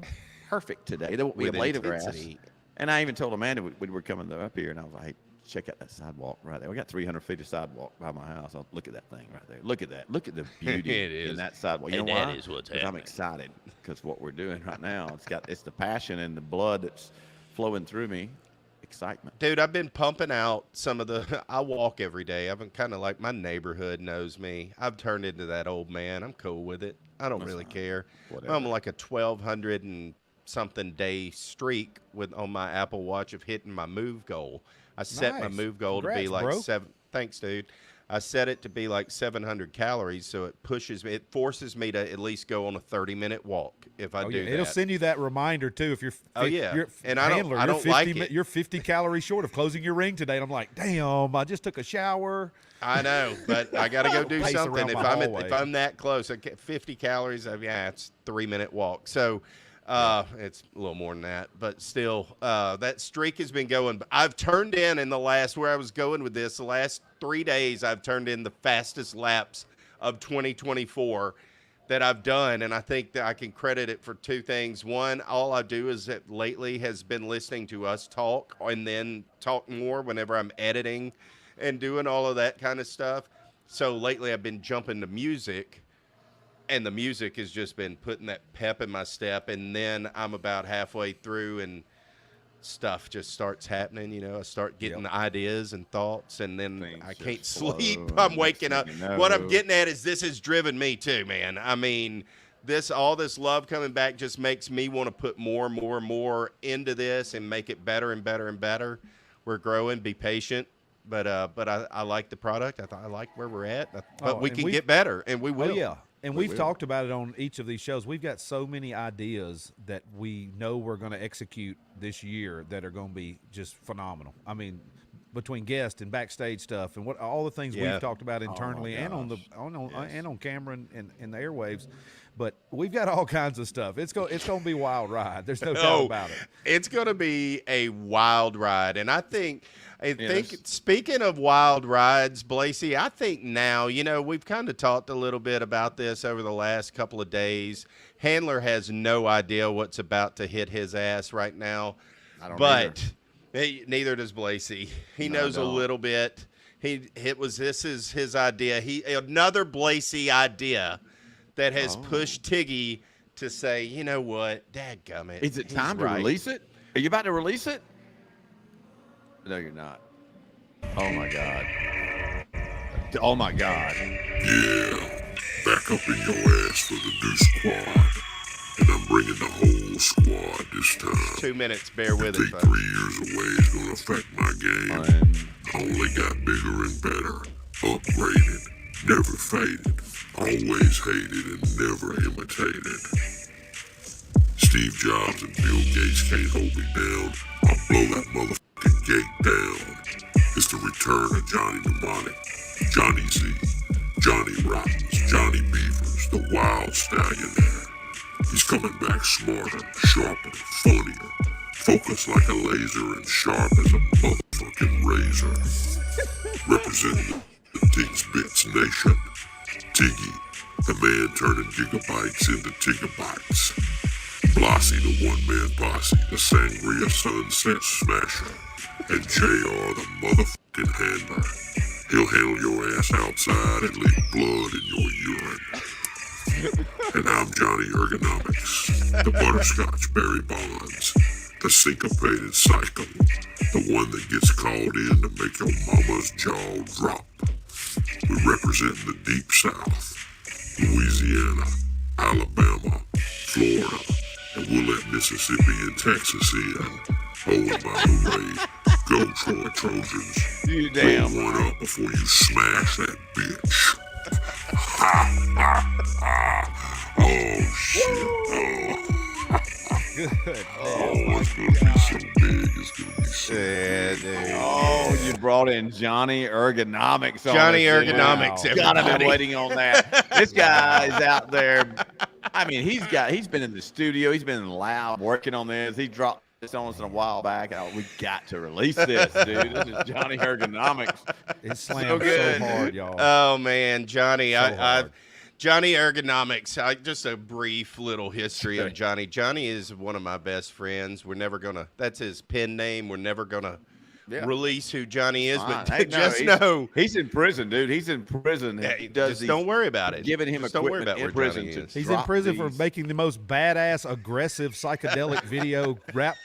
perfect today. There won't be a With blade of intensity. grass. And I even told Amanda we were coming up here, and I was like, hey, check out that sidewalk right there. We got 300 feet of sidewalk by my house. Look at that thing right there. Look at that. Look at the beauty It is. in that sidewalk. You And know that why? is what's 'Cause I'm happening. excited because what we're doing right now, it's the passion and the blood that's flowing through me. Excitement. Dude, I've been pumping out some of the. I walk every day. I've been kind of like, my neighborhood knows me. I've turned into that old man. I'm cool with it. I don't really care. Whatever. I'm like a 1,200 and something day streak on my Apple Watch of hitting my move goal. I set my Nice. move goal to be Congrats, like bro. 7. Thanks, dude. I set it to be like 700 calories, so it pushes me. It forces me to at least go on a 30-minute walk if I do that. It'll send you that reminder too if you're. Oh, yeah. Your And I don't- handler, I you're don't like 50 it. You're 50 calories short of closing your ring today, and I'm like, damn! I just took a shower. I know, but I got to go do Pace something. around If my I'm hallway. if I'm that close, I get 50 calories. Yeah, it's 3-minute walk. So it's a little more than that, but still, that streak has been going. But I've turned in the last, where I was going with this, the last 3 days, I've turned in the fastest laps of 2024 that I've done, and I think that I can credit it for two things. One, all I do is that lately has been listening to us talk, and then talk more whenever I'm editing and doing all of that kind of stuff. So lately I've been jumping to music, and the music has just been putting that pep in my step. And then I'm about halfway through and stuff just starts happening. You know, I start getting ideas and thoughts, and then Things I can't just sleep. flow, I'm waking next up. thing you What I'm know. getting at is this has driven me too, man. I mean, all this love coming back just makes me want to put more and more and more into this and make it better and better and better. We're growing. Be patient. But I like the product. I like where we're at. But we and can we've- get better, and we will. Oh yeah, and We we've will. talked about it on each of these shows. We've got so many ideas that we know we're going to execute this year that are going to be just phenomenal. I mean, between guest and backstage stuff and what all the things Yeah. we've talked about internally and on the gosh. and on camera and the airwaves. But we've got all kinds of stuff. It's going to be a wild ride. There's no doubt about it. It's going to be a wild ride. And I think Yes. speaking of wild rides, Blasey, I think now, you know, we've kind of talked a little bit about this over the last couple of days. Handler has no idea what's about to hit his ass right now. I don't But neither does Blasey. He No, I knows a don't. little bit. This is his idea. Another Blasey idea that has pushed Tiggy to say, you know what, dadgummit. Is it he's time to right. release it? Are you about to release it? No, you're not. Oh my God. Oh my God. Yeah, back up in your ass for the new squad. And I'm bringing the whole squad this time. 2 minutes, bear with Think it, folks. 3 years away is gonna affect my game. I only got bigger and better. Upgraded. Never faded. Always hated and never imitated. Steve Jobs and Bill Gates can't hold me down. I'll blow that motherfucking gate down. It's the return of Johnny Mnemonic, Johnny Z, Johnny Rottens, Johnny Beavers, the wild stallionaire. He's coming back smarter, sharper, funnier, focused like a laser and sharp as a motherfucking razor. Representing the Tigs Bits Nation, Tiggy, the man turning gigabytes into gigabytes. Blossy, the one-man posse, the sangria sunset smasher. And JR, the motherfucking handler. He'll handle your ass outside and leave blood in your urine. And I'm Johnny Ergonomics, the butterscotch Barry Bonds, the syncopated psycho, the one that gets called in to make your mama's jaw drop. We represent the Deep South, Louisiana, Alabama, Florida, and we'll let Mississippi and Texas in. Oh, and by the way, go Troy Trojans. You damn Roll one up before you smash that bitch. Ha, ha, ha. Oh, shit. Oh. Good. Oh, it's gonna be so big. It's gonna be so Yeah, big. dude. Oh, you brought in Johnny Ergonomics. On Johnny us, dude. Ergonomics, God, I've been everybody. waiting on that. This guy is out there. I mean, he's been in the studio. He's been in the lab working on this. He dropped this on us a while back. Oh, we got to release this, dude. This is Johnny Ergonomics. It slammed So good. hard, y'all. Oh man, Johnny, So I hard. Johnny Ergonomics. Just a brief little history of Johnny. Johnny is one of my best friends. We're never gonna. That's his pen name. We're never gonna release who Johnny is, Fine. but Hey, no, just he's- know. He's in prison, dude. He's in prison. Yeah, He does just these- don't worry about it. Giving him Just don't worry equipment about in where prison Johnny to is. He's in drop prison for these. making the most badass, aggressive, psychedelic video rap,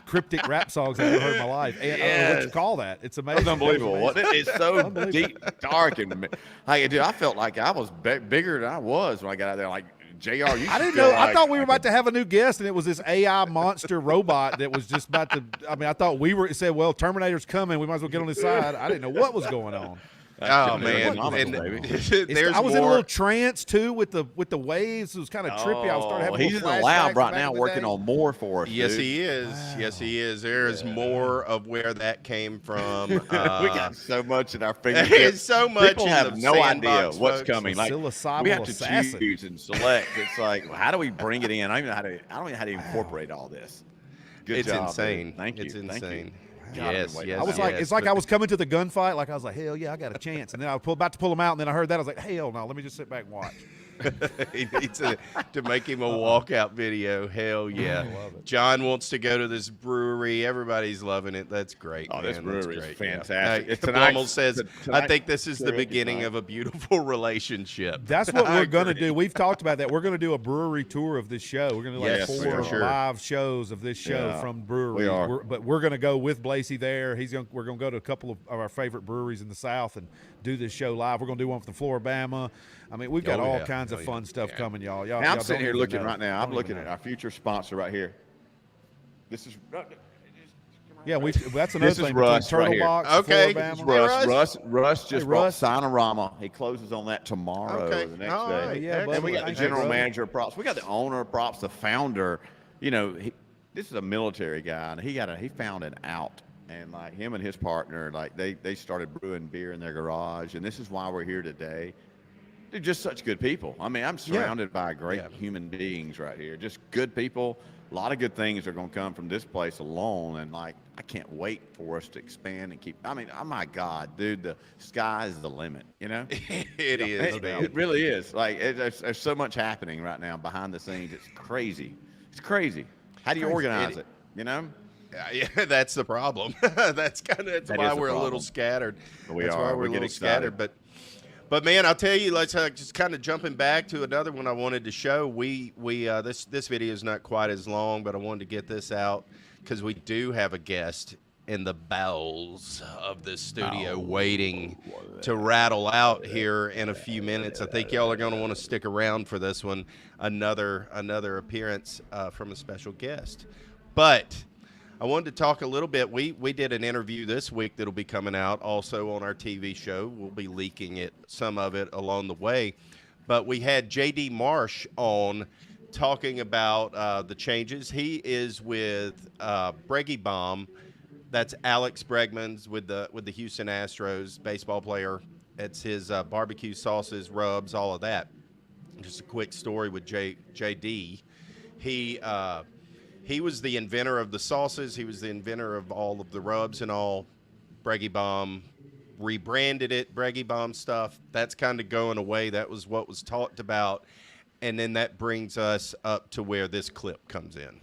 cryptic rap songs I've ever heard in my life. And I don't know what you Yes. call that. It's amazing. That's unbelievable. Wasn't it? It's so Unbelievable. deep, dark, and like, dude, I felt like I was bigger than I was when I got out there. Like, JR, you I should didn't feel know. I like- thought we were about to have a new guest, and it was this AI monster robot that was just about to. I mean, I thought we were. It said, "Well, Terminator's coming. We might as well get on his side." I didn't know what was going on. That's Oh Johnny man, Ergonomics, and baby. there's I was more. in a little trance too with the waves. It was kind of trippy. I was starting to have. He's in the lab right now working on more for us. Yes, dude. he is. Wow. Yes, he is. There is more of where that came from. We got so much at our there's fingertips. so much. People in have the no idea sandbox, what's folks. coming. Like, Psilocybin we have to assassin. choose and select. It's like, how do we bring it in? I don't even know how to. I don't know how to incorporate all this. Good It's job, insane. dude. Thank you. It's Thank you. insane. God, I've been Yes, waiting. yes. I was like, yes, it's like but- I was coming to the gunfight. Like I was like, hell yeah, I got a chance. And then I was about to pull him out, and then I heard that. I was like, hell no, let me just sit back and watch. He needs to make him a walkout video. Hell yeah. love it. John wants to go to this brewery. Everybody's loving it. That's great. Oh, this man. That's brewery is great. fantastic. Yeah. It's tonight's- Brummel says, I tonight's think this is the terrific beginning night. of a beautiful relationship. That's what I we're gonna agree. do. We've talked about that. We're gonna do a brewery tour of this show. We're gonna do like Yes, 4 for sure. live shows of this show Yeah, from breweries. we are. But we're gonna go with Blasey there. We're gonna go to a couple of our favorite breweries in the South and do this show live. We're gonna do one from Floribama. I mean, we've got Oh, all yeah. kinds of Oh, fun yeah. stuff Yeah. coming, y'all. Now, I'm y'all sitting don't here even looking know. right now. Don't I'm looking even at know. our future sponsor right here. This is Yeah, that's another This is thing. Russ between right Turtle here. Box, Okay. Floribama. Hey, Russ just brought Russ. Signorama. He closes on that tomorrow Okay. or the next All day. right. Yeah, Then we got the Thank you, general brother. manager of props. We got the owner of props, the founder. You know, this is a military guy, and he found an out, and like him and his partner, like they started brewing beer in their garage, and this is why we're here today. They're just such good people. I mean, I'm surrounded by great human beings right here, just good people. A lot of good things are going to come from this place alone, and like I can't wait for us to expand and keep. I mean, oh my God, dude, the sky is the limit. You know. It is, man. It really is. Like there's so much happening right now behind the scenes. It's crazy. It's crazy. How do you organize it? You know. Yeah, that's the problem. That's That why is the we're a little problem. scattered. We That's are. why We're we're a getting little scattered. But man, I'll tell you, let's just kind of jumping back to another one I wanted to show. This video is not quite as long, but I wanted to get this out because we do have a guest in the bowels of the studio waiting to rattle out here in a few minutes. I think y'all are going to want to stick around for this one. Another appearance from a special guest. But I wanted to talk a little bit. We did an interview this week that'll be coming out also on our TV show. We'll be leaking some of it along the way. But we had J.D. Marsh on talking about the changes. He is with Breggy Bomb. That's Alex Bregman's with the Houston Astros, baseball player. It's his barbecue sauces, rubs, all of that. Just a quick story with J.D. He was the inventor of the sauces. He was the inventor of all of the rubs and all. Breggy Bomb rebranded it, Breggy Bomb stuff. That's kind of going away. That was what was talked about. And then that brings us up to where this clip comes in.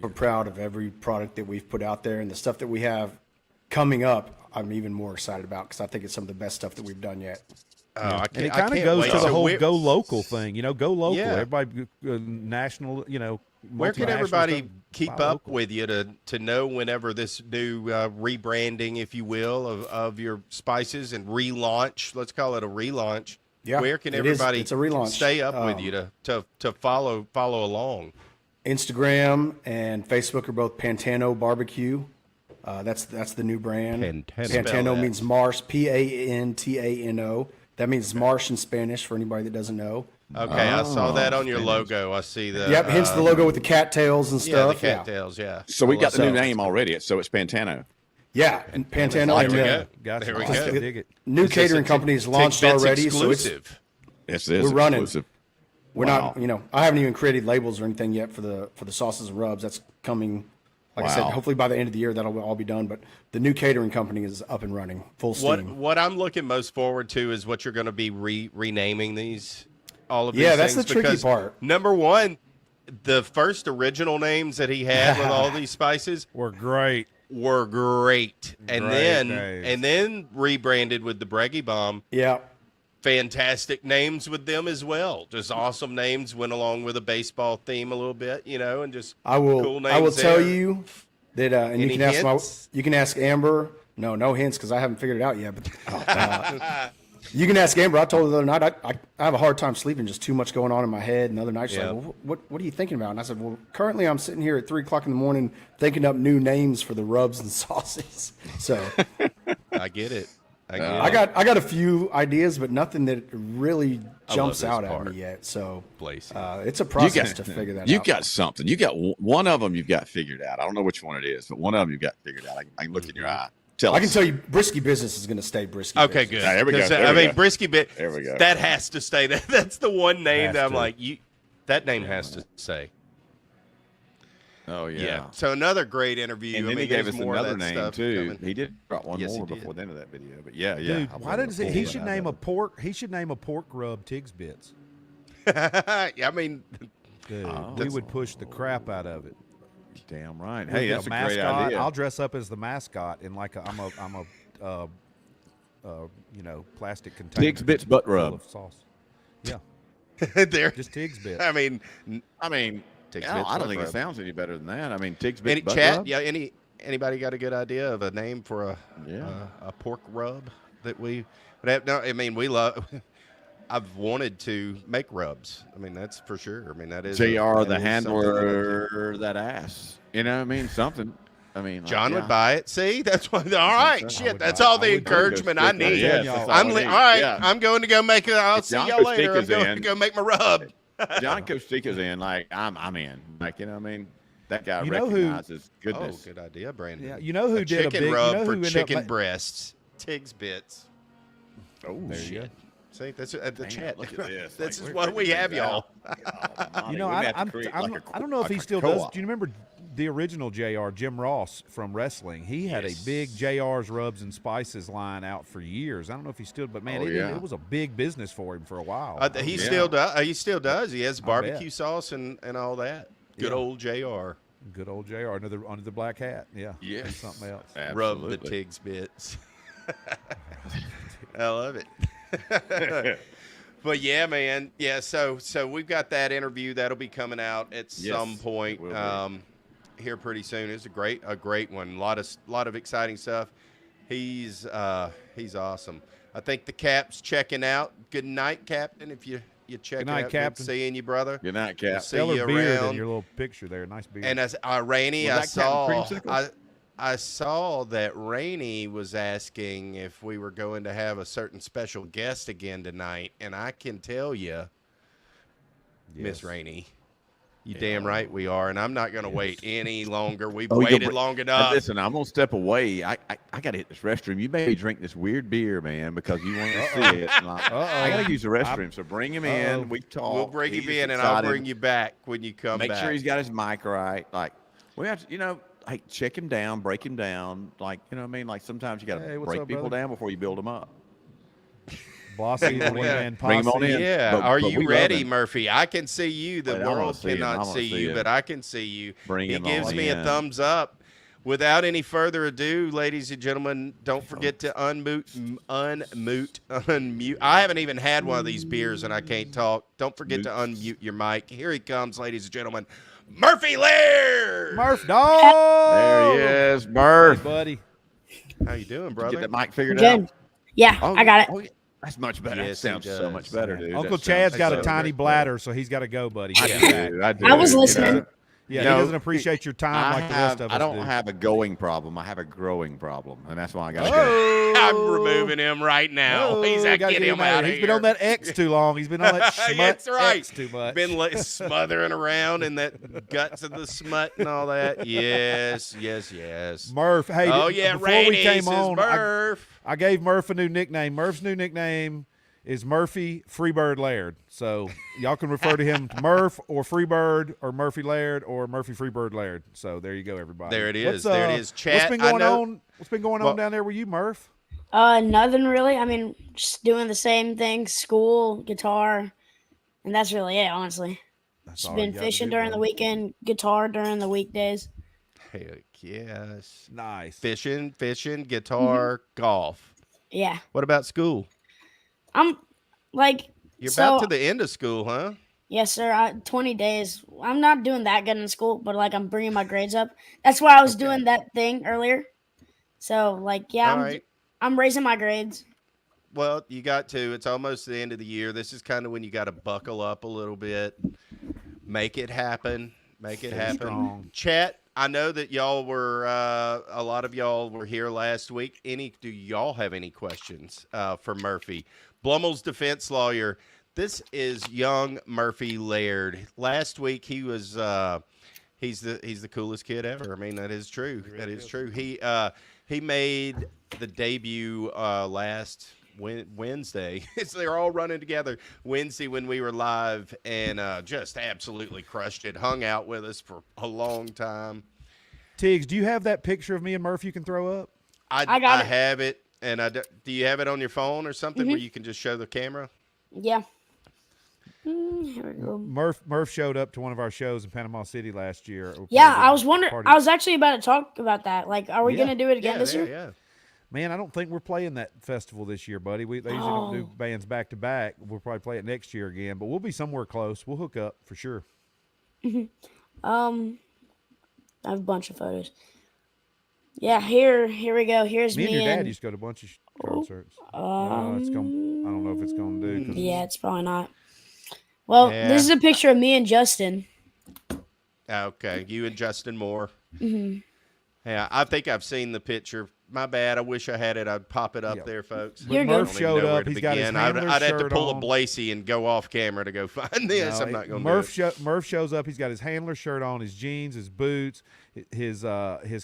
We're proud of every product that we've put out there, and the stuff that we have coming up, I'm even more excited about because I think it's some of the best stuff that we've done yet. And it kind of goes to the whole go local thing, go local. Yeah. Everybody, national, Where can everybody stuff, keep up local. with you to know whenever this new rebranding, if you will, of your spices and relaunch? Let's call it a relaunch. Yeah, Where can everybody it's a relaunch. stay up with you to follow along? Instagram and Facebook are both Pantano Barbecue. That's the new brand. Pantano means marsh, Pantano. That means marsh in Spanish for anybody that doesn't know. Okay, I saw that on your logo. I see the Yep, hence the logo with the cattails and yeah, the stuff. cattails. Yeah. So we got the new name already. So it's Pantano. Yeah, and Pantano. There we go. Gotcha. There we I go. dig it. New catering It's a companies launched Tigs Bits already, so it's exclusive. Yes, it is. We're running. Exclusive. we're Wow. not. I haven't even created labels or anything yet for the sauces and rubs. That's coming. Like I said, Wow. hopefully by the end of the year that'll all be done. But the new catering company is up and running, full steam. What I'm looking most forward to is what you're going to be renaming these. All of these Yeah, that's things, the tricky because, part. Number one, the first original names that he had with all these spices We're great. were great, and Great names. then rebranded with the Breggy Bomb. Yeah. Fantastic names with them as well. Just awesome names. Went along with a baseball theme a little bit, and just I will. Cool names I will tell there. you that, and you Any can ask hints? you can ask Amber. No hints because I haven't figured it out yet. But you can ask Amber. I told her the other night I have a hard time sleeping. Just too much going on in my head. And the other night she's Yeah. like, well, "What are you thinking about?" And I said, "Well, currently I'm sitting here at 3:00 in the morning thinking up new names for the rubs and sauces." So I get it. I got a few ideas, but nothing that really jumps this out part. at me yet. So Place. it's a process to figure that out. You got something. You got one of them you've got figured out. I don't know which one it is, but one of them you've got figured out. I can look in your eye. Tell I us. can tell you, Brisky Business is going to stay Brisky. Okay, Business. good. There we go. 'Cause, There I we mean, go. Brisky Bit. There we go. That has to stay. That's the one name Has that I'm to. like, that name has to say. Oh yeah. Yeah. So another great interview. And I then mean, he gave there's us more of another that name stuff too. coming. He did drop one Yes, he more did. before the end of that video. But yeah. Dude, I'll why be able does to it? pull He that should out name of a pork. He should name a pork rub Tigs Bits. I mean, Dude, Oh. we would push the crap out of it. it. Damn right. We'd Hey, get that's a mascot. great idea. I'll dress up as the mascot in like I'm a plastic container. Tigs Bits butt full rub. of sauce. Yeah, there. just Tigs Bits. I mean, I mean, Tigs I Bits don't butt think rub. it sounds any better than that. I mean, Tigs Bits any butt chat? rub? Yeah. Anybody got a good idea of a name for Yeah. a pork rub that we would have? No, I mean, we love. I've wanted to make rubs. I mean, that's for sure. I mean, that is JR, that the is something that handler, that ass. You know what I mean? Something. I mean, like, John yeah. would buy it. See, that's what. All right, I shit. would That's buy- all I the would encouragement I need. Yes, that's all I'm I all need. right. Yeah. I'm going to go make it. I'll If see John y'all later. I'm Costiga's going in- to go make my rub. John Costiga's in. Like, I'm in. Like, you know what I mean? That guy You know who- recognizes goodness. Oh, good idea, Brandon. Yeah, you know who a did a chicken big rub you know for who ended chicken up, breasts. Tigs Bits. Oh, There you go. See, that's the Man, chat. look at this. This Like, is we're what we figuring have, things y'all. out. You know, We may have to I'm, create I'm, like a I don't know if like he a still does. co-op. Do you remember the original JR, Jim Ross from wrestling? He had Yes. a big JR's Rubs and Spices line out for years. I don't know if he still, but man, Oh, yeah. it was a big business for him for a while. He Yeah. still does. He still does. He has bet. barbecue sauce and all that. Good Yeah. old JR. Good old JR under the black hat. Yeah, Yes. That's something else. Rub the Absolutely. Tigs Bits. I love it. But yeah, man. Yeah, so we've got that interview that'll be coming out at Yes, some point it will be. here pretty soon. It's a great one. A lot of exciting stuff. He's awesome. I think the Cap's checking out. Good night, Captain. If you check Good night, out, Captain. Good seeing you, brother. Good night, Cap. See Stellar you beard in around. your little picture there. Nice beard. And as Rainey, Was I that saw Captain Creamsicle? I saw that Rainey was asking if we were going to have a certain special guest again tonight, and I can tell you, Miss Yes. Rainey, you damn right we are, and I'm not going to wait any longer. We've Oh, you'll waited br- long enough. Listen, I'm gonna step away. I got to hit this restroom. You made me drink this weird beer, man, because you want to see it. And I got to use the restroom. So bring him in. We talk. We'll bring He's him in, and I'll excited. bring you back when you come Make back. sure he's got his mic right. Like we have to, like check him down, break him down. Like, you know what I mean? Like sometimes you got to Hey, what's break up, people brother? down before you build them up. Bossy, the one-man Bring him on posse. in. Yeah. But Are we you love ready, him. Murphy? I can see you. The Wait, I wanna world see him. I cannot wanna see see you, him. but I can see you. Bring He him gives on me a in. thumbs up. Without any further ado, ladies and gentlemen, don't forget to unmute. I haven't even had one of these beers and I can't talk. Don't forget to unmute your mic. Here he comes, ladies and gentlemen. Murphy Laird. Murph, dog. There he is, Murph. Hey, buddy. How you doing, Did you brother? get that mic figured Good. out? Yeah, Oh, I got it. Oh, yeah. That's much better. Yes, That he sounds so does. much better, dude. Uncle That Chad's sounds got so a tiny much bladder, so he's got to go, buddy. better. I do. I was You listening. know? Yeah, You he know, doesn't appreciate your time like the rest of us I don't do. have a going problem. I have a growing problem, and that's why I got to go. I'm removing him right now. Oh, He's gotta get him out out of of He's been on here. that X too long. He's been on that smut That's right. X too much. Been smothering around in that guts of the smut and all that. Yes. Murph, hey, Oh yeah, before Rainy we came says on, Murph. I gave Murph a new nickname. Murph's new nickname is Murphy Freebird Laird. So y'all can refer to him to Murph or Freebird or Murphy Laird or Murphy Freebird Laird. So there you go, everybody. There it is. There it is. What's Chat. been I going know- on? What's been going on down there with you, Murph? Nothing really. I mean, just doing the same thing: school, guitar, and that's really it. Honestly, That's just all been you gotta fishing do, during the buddy. weekend, guitar during the weekdays. Heck yes. Nice. Fishing, guitar, golf. Yeah, What about school? I'm like, You're so, about to the end of school, huh? yes, sir. 20 days. I'm not doing that good in school, but like I'm bringing my grades up. That's why I was doing that thing earlier. So like, yeah, All right. I'm raising my grades. Well, you got to. It's almost the end of the year. This is kind of when you got to buckle up a little bit, make it happen, strong. Chat, I know that y'all were, a lot of y'all were here last week. Do y'all have any questions for Murphy? Blummel's defense lawyer. This is young Murphy Laird. Last week he was, he's the coolest kid ever. I mean, that is true. That is true. He made the debut last Wednesday. So they're all running together Wednesday when we were live, and just absolutely crushed it. Hung out with us for a long time. Tiggs, do you have that picture of me and Murph you can throw up? I got it. have it, and do you have it on your phone or something where you can just show the camera? Yeah. Here we go. Murph showed up to one of our shows in Panama City last year. Yeah, I was wondering. Party. I was actually about to talk about that. Like, are we Yeah. gonna do it again this year? Yeah. Man, I don't think we're playing that festival this year, buddy. They usually don't do bands back to back. We'll probably play it next year again, but we'll be somewhere close. We'll hook up for sure. I have a bunch of photos. Yeah, here we go. Here's Me me and your dad and used to go to a bunch of concerts. I don't know if it's gonna do. 'cause yeah, it's probably not. Well, Yeah. this is a picture of me and Justin. Okay, you and Justin Moore. Yeah, I think I've seen the picture. My bad. I wish I had it. I'd pop it up Yeah. there, folks. But You're good. I Murph don't even showed know where up. to He's got his begin. I'd handler have to shirt pull on. a Blasey and go off camera to go find this. No, I'm not going to Murph do it. Murph shows up. He's got his handler shirt on, his jeans, his boots, his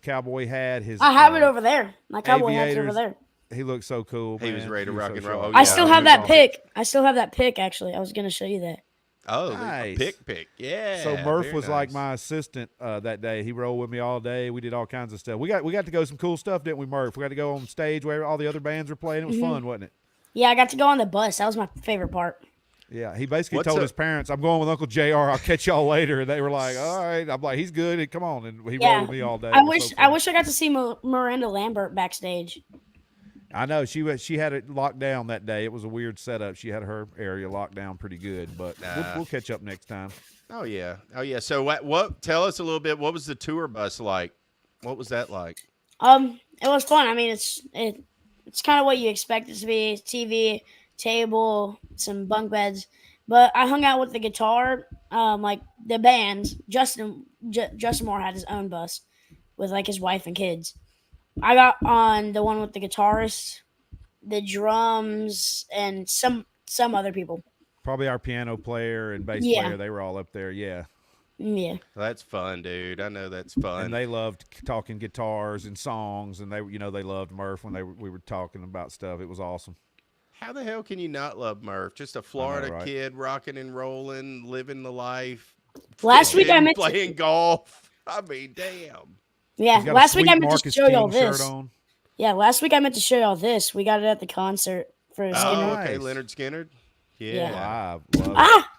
cowboy hat. His I have it over there. My cowboy hat's over aviators. there. He looked so cool. He was man. ready to rock so and roll. sharp. Oh, I yeah, still he have was that awesome. pic. I still have that pic. Actually, I was gonna show you that. Oh, Nice. pick. Yeah. So Murph very was like nice. my assistant that day. He rolled with me all day. We did all kinds of stuff. We got to go some cool stuff, didn't we, Murph? We got to go on stage where all the other bands were playing. It was fun, wasn't it? Yeah, I got to go on the bus. That was my favorite part. Yeah, he basically What's told up? his parents, "I'm going with Uncle JR. I'll catch y'all later." And they were like, "All right." I'm like, "He's good. Come on." And he Yeah, rolled with me all day. I It was wish so I fun. wish I got to see Miranda Lambert backstage. I know she had it locked down that day. It was a weird setup. She had her area locked down pretty good, but we'll catch up next time. Oh yeah. So what? Tell us a little bit. What was the tour bus like? What was that like? It was fun. I mean, it's kind of what you expect it to be: TV, table, some bunk beds. But I hung out with the guitar, like the band. Justin Moore had his own bus with like his wife and kids. I got on the one with the guitarist, the drums, and some other people. Probably our piano player and bass Yeah. player. They were all up there. Yeah. Yeah. That's fun, dude. I know that's fun. And they loved talking guitars and songs, and they loved Murph when we were talking about stuff. It was awesome. How the hell can you not love Murph? Just a Florida right? kid, rocking and rolling, living the life. Last week I fishing, mentioned playing golf. I mean, damn. Yeah, He's got a last week I sweet meant to Marcus show y'all King shirt this. on. Yeah, last week I meant to show y'all this. We got it at the concert for Oh, Skinner. okay, Nice. Leonard Skinner. Yeah. Live. Love it. Ah,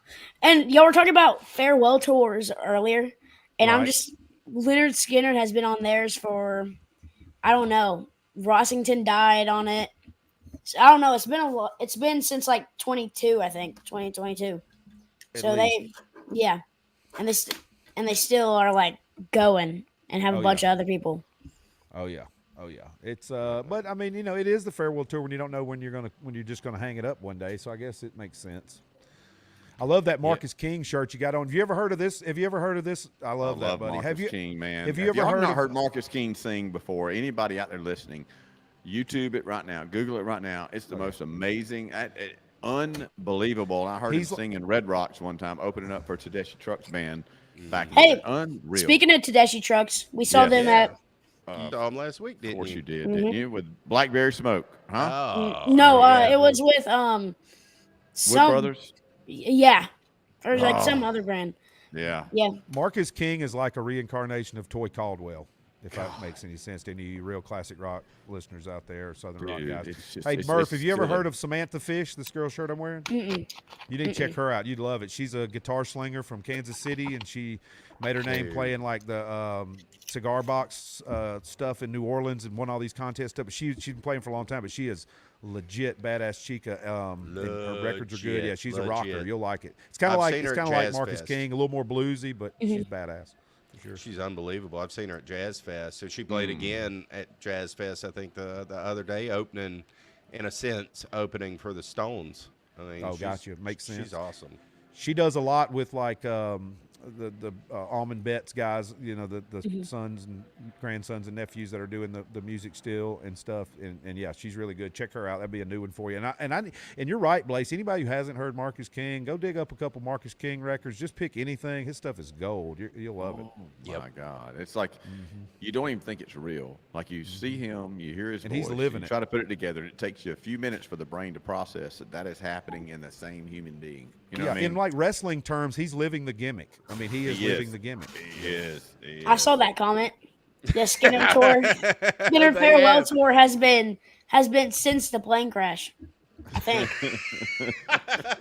and y'all were talking about farewell tours earlier, and I'm Right. just Leonard Skinner has been on theirs for I don't know. Rossington died on it. So, I don't know. It's been a lot. It's been since like 22, I think, 2022. So least. yeah, and they still are like going and have a Oh, bunch yeah. of other people. Oh yeah. Oh yeah. It's but I mean, it is the farewell tour when you don't know when you're just gonna hang it up one day. So I guess it makes sense. I love that Marcus King shirt you got on. Have you ever heard of this? I love that, buddy. Marcus King, man. Have you ever y'all heard not heard Marcus King sing before? Anybody out there listening, YouTube it right now. Google it right now. It's the most amazing, unbelievable. I heard him sing in Red Rocks one time, opening up for Tedeschi Trucks Band back in the day. Unreal. Speaking of Tedeschi Trucks, we saw them at. You saw him last week, didn't you? Of course you did, didn't you? With Blackberry Smoke, huh? No, it was with Wood some Brothers. Yeah, or like some other brand. Yeah. Yeah. Marcus King is like a reincarnation of Toy Caldwell, if that makes any sense to any real classic rock listeners out there, or Southern rock guys. Hey, Murph, have you ever heard of Samantha Fish, this girl shirt I'm wearing? You need to check her out. You'd love it. She's a guitar slinger from Kansas City, and she made her name playing like the cigar box stuff in New Orleans and won all these contests stuff. But she's been playing for a long time, but she is legit badass chica. And her records are good. Yeah, she's a rocker. You'll like it. It's kind of like Marcus King, a little more bluesy, but she's badass. Sure. She's unbelievable. I've seen her at Jazz Fest. So she played again at Jazz Fest, I think, the other day, opening for the Stones. I mean, gotcha. Makes sense. She's awesome. She does a lot with like the Almond Betts guys, the sons and grandsons and nephews that are doing the music still and stuff. And yeah, she's really good. Check her out. That'd be a new one for you. And you're right, Blaze. Anybody who hasn't heard Marcus King, go dig up a couple Marcus King records. Just pick anything. His stuff is gold. You'll love it. My God, it's like you don't even think it's real. Like you see him, you hear his voice, he's living you it. try to put it together. It takes you a few minutes for the brain to process that is happening in the same human being. You know what I mean? In like wrestling terms, he's living the gimmick. I mean, he is living the gimmick. He is. I saw that comment. The Skinner tour, Skinner farewell tour has been since the plane crash. I think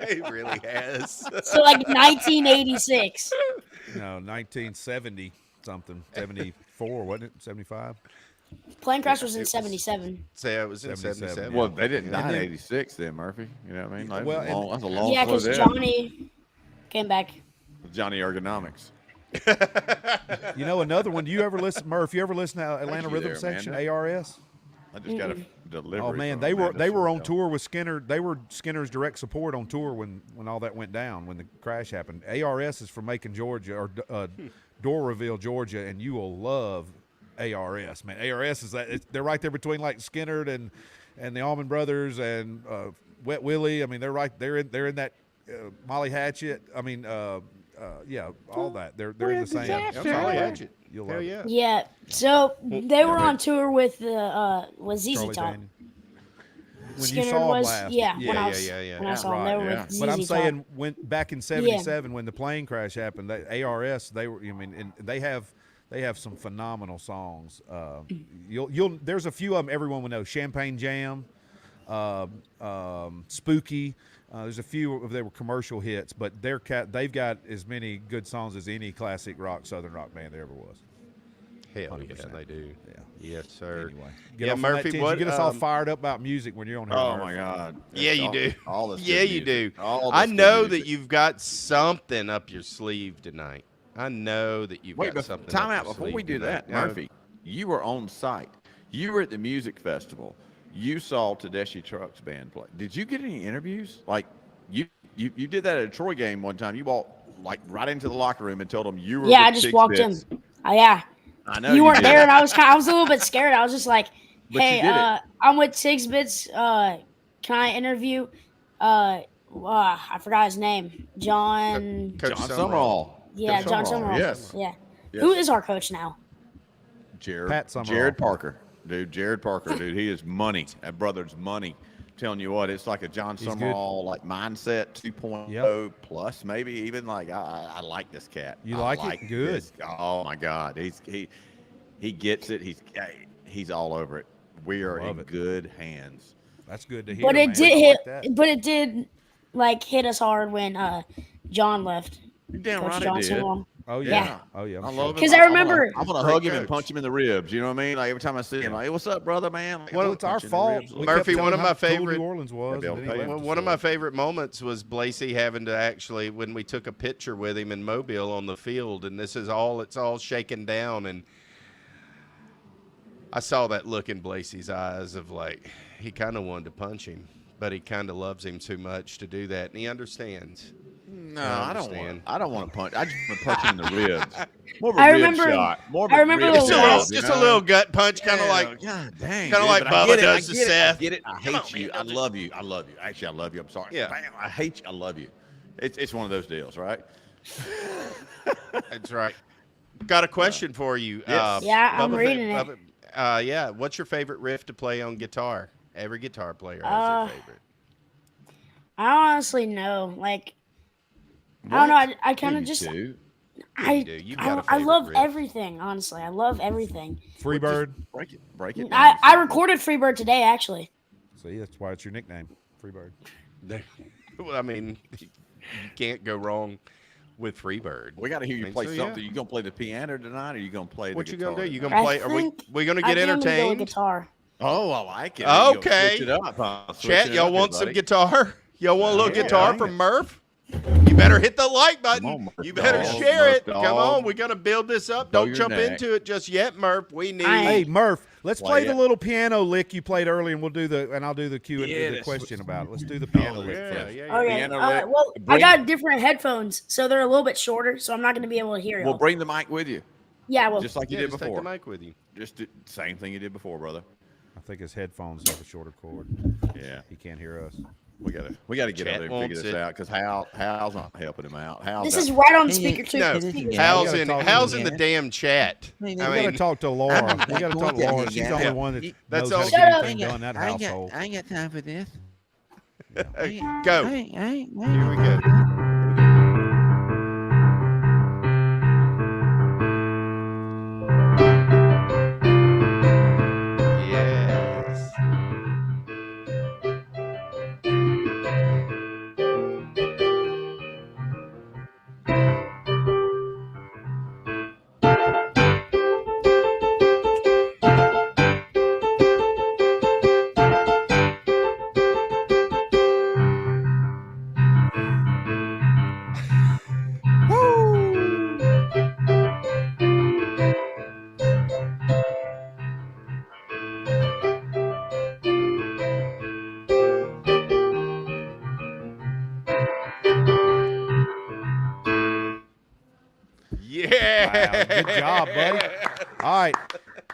It really has. so, like 1986. No, 1970 something, 74, wasn't it? 75. Plane crash was in 77. Say it was in 77. 77. Well, they didn't die in '86, then Murphy. You know what I mean? Like, that's a long. Yeah, because Johnny came back. Johnny Ergonomics. Another one. Do you ever listen, Murph? You ever listen to Atlanta Rhythm there, Section, man. ARS? I just got a delivery. Oh man, from they were on tour with Skinner. They were Skinner's direct support on tour when all that went down, when the crash happened. ARS is from Macon, Georgia, or Doraville, Georgia, and you will love ARS. Man, ARS is they're right there between like Skinner and the Allman Brothers and Wet Willie. I mean, they're right. They're in that Molly Hatchet. I mean, all that. They're in the same. Molly Hatchet. You'll love it. Yeah. So they were on tour with ZZ Charlie Top. Daniel. When Skinner you saw was them last. when I saw them, they were with ZZ But I'm Top. saying back in '77 when the plane crash happened, ARS and they have some phenomenal songs. There's a few of them everyone will know. Champagne Jam, Spooky. There's a few of they were commercial hits, but they've got as many good songs as any classic rock, Southern rock band there ever was. Hell 100%. yeah, they do. Yeah. Yes, sir. Anyway, Murphy, you get us all fired up about music when you're on here. Oh Murph. my God! Yeah, you do. All this. Yeah, good you music. do. All I this good know music. that you've got something up your sleeve tonight. I know that you've Wait, got but something. time up out your before sleeve we do tonight. that, Murphy. You were on site. You were at the music festival. You saw Tedeschi Trucks Band play. Did you get any interviews? Like you did that at a Troy game one time. You walked like right into the locker room and told them you were. Yeah, with I just Tigs walked Bits. in. Yeah. I know You weren't did. there, and I was a little bit scared. I was just like, But "Hey, you did it. I'm with Tigs Bits. Can I interview?" I forgot his name. John. Coach John Summerall. Yeah, John Summerall. Yes. Yeah. Yes. Who is our coach now? Pat Summerall. Jared Parker, dude. Jared Parker, dude. He is money. That brother's money. Telling you what, it's like a John Summerall like mindset 2.0 plus, maybe even like I like this cat. You I like it? Good. Oh my God, He gets it. He's all over it. We are in good hands. That's good to hear. But it man. did I hit. like that. But it did like hit us hard when John left. You're damn Coach right John it did. Sewell. Oh yeah. Yeah. Oh yeah. I love it. 'Cause I remember- I want to hug him and punch him in the ribs. You know what I mean? Like every time I see him, like, hey, what's up, brother, man? Like, Well, it's our punch in the fault. ribs. We Murphy, kept one of telling my how cool favorite- New Orleans was. Yeah, and then he left One of us, my so. favorite moments was Blasey having to actually, when we took a picture with him in Mobile on the field, and it's all shaken down, and I saw that look in Blasey's eyes of like, he kind of wanted to punch him, but he kind of loves him too much to do that, and he understands. No, I I don't understand. want. I don't want to punch. I just want to punch him in the ribs. More of a I rib remember- shot. More of I a remember rib the Just a shot, little, last- you just a know? little gut punch, kind of Yeah, like, God dang, kinda dude, like but I get Bubba it, I does to get it, Seth. I get it. I hate you. I love you. I love you. Actually, I love you. I'm sorry. Yeah. Bam, I hate you. I love you. It's one of those deals, right? that's right. Got a question for you. Yes. Yeah, I'm Bubba, reading it. Yeah, what's your favorite riff to play on guitar? Every guitar player has their favorite. I don't honestly know. Like, I don't know. I kind of You just. do. I, do. You've got a I favorite love riff. everything. Honestly, I love everything. Freebird. Break it. I recorded Freebird today, actually. See, that's why it's your nickname, Freebird. Well, I mean, you can't go wrong with Freebird. We got to hear you play so, something. yeah. You gonna play the piano tonight, or you gonna play What the you guitar? gonna do? You tonight? gonna play? I Are we think- gonna I get think I'm gonna go with entertained? guitar. Oh, I like it. Okay. You gonna switch it up, huh? Switch Chat, it y'all up, want some buddy. guitar? Y'all want a little Yeah, guitar bring from it. Murph? You better hit the like button. Come on, Murph You better dog. share Murph it. Come dog. on, we're gonna build this up. Show Don't your jump neck. into it just yet, Murph. We need. Hey Murph, let's play Play the it. little piano lick you played earlier, and I'll do the Q and Yeah, the that's question about it. Let's do the piano lick yeah, first. yeah. Okay. Piano lick. Well, I Bring- got different headphones, so they're a little bit shorter, so I'm not going to be able to hear you. Well, bring the mic with you, Yeah, well, just like you Yeah, did just take before. the mic with you. Just do, same thing you did before, brother. I think his headphones have a shorter cord. Yeah, He can't hear us. we gotta get Chat over there and wants figure this it. out because Hal's not helping him out. Hal's this out. is right on the speaker too. No, Speaker. Hal's gotta in talk to Hal's him. in the damn chat. I We gotta mean, talk to Laura. We gotta talk to Laura. She's the only Yeah. one that That's knows how all- to Shut get up. anything done in that household. I ain't got time for this. go. Here we go. Yes. Yeah. Wow, good job, buddy. All right.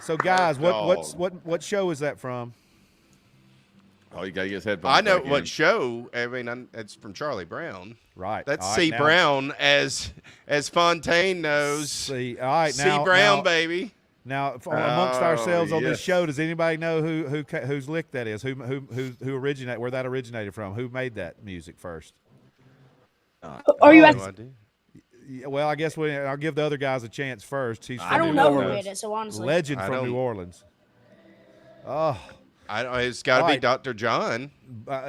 So guys, Dog. what show is that from? Oh, you gotta get his headphones. I know back what in. show. I mean, it's from Charlie Brown. Right. That's all right, C. now- Brown, as Fontaine knows. C. All right. C. Now, Brown, now, baby. now amongst ourselves on this yes. show, does anybody know whose lick that is? Who originated? Where that originated from? Who made that music first? Are you? No At, idea. Yeah, well, I guess I'll give the other guys a chance first. He's I from don't New know who Orleans. made it, so honestly, Legend I from don't- New Orleans. Oh, It's got to All be right. Dr. John.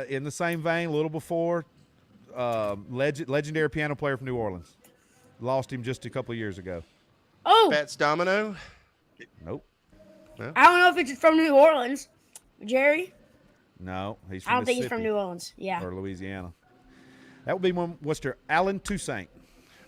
in the same vein, a little before, legendary piano player from New Orleans. Lost him just a couple of years ago. oh, Fats Domino. Nope. I don't know if it's from New Orleans. Jerry, No, he's from I don't think he's from Mississippi New Orleans. Yeah. or Louisiana. That would be Mr. Alan Toussaint.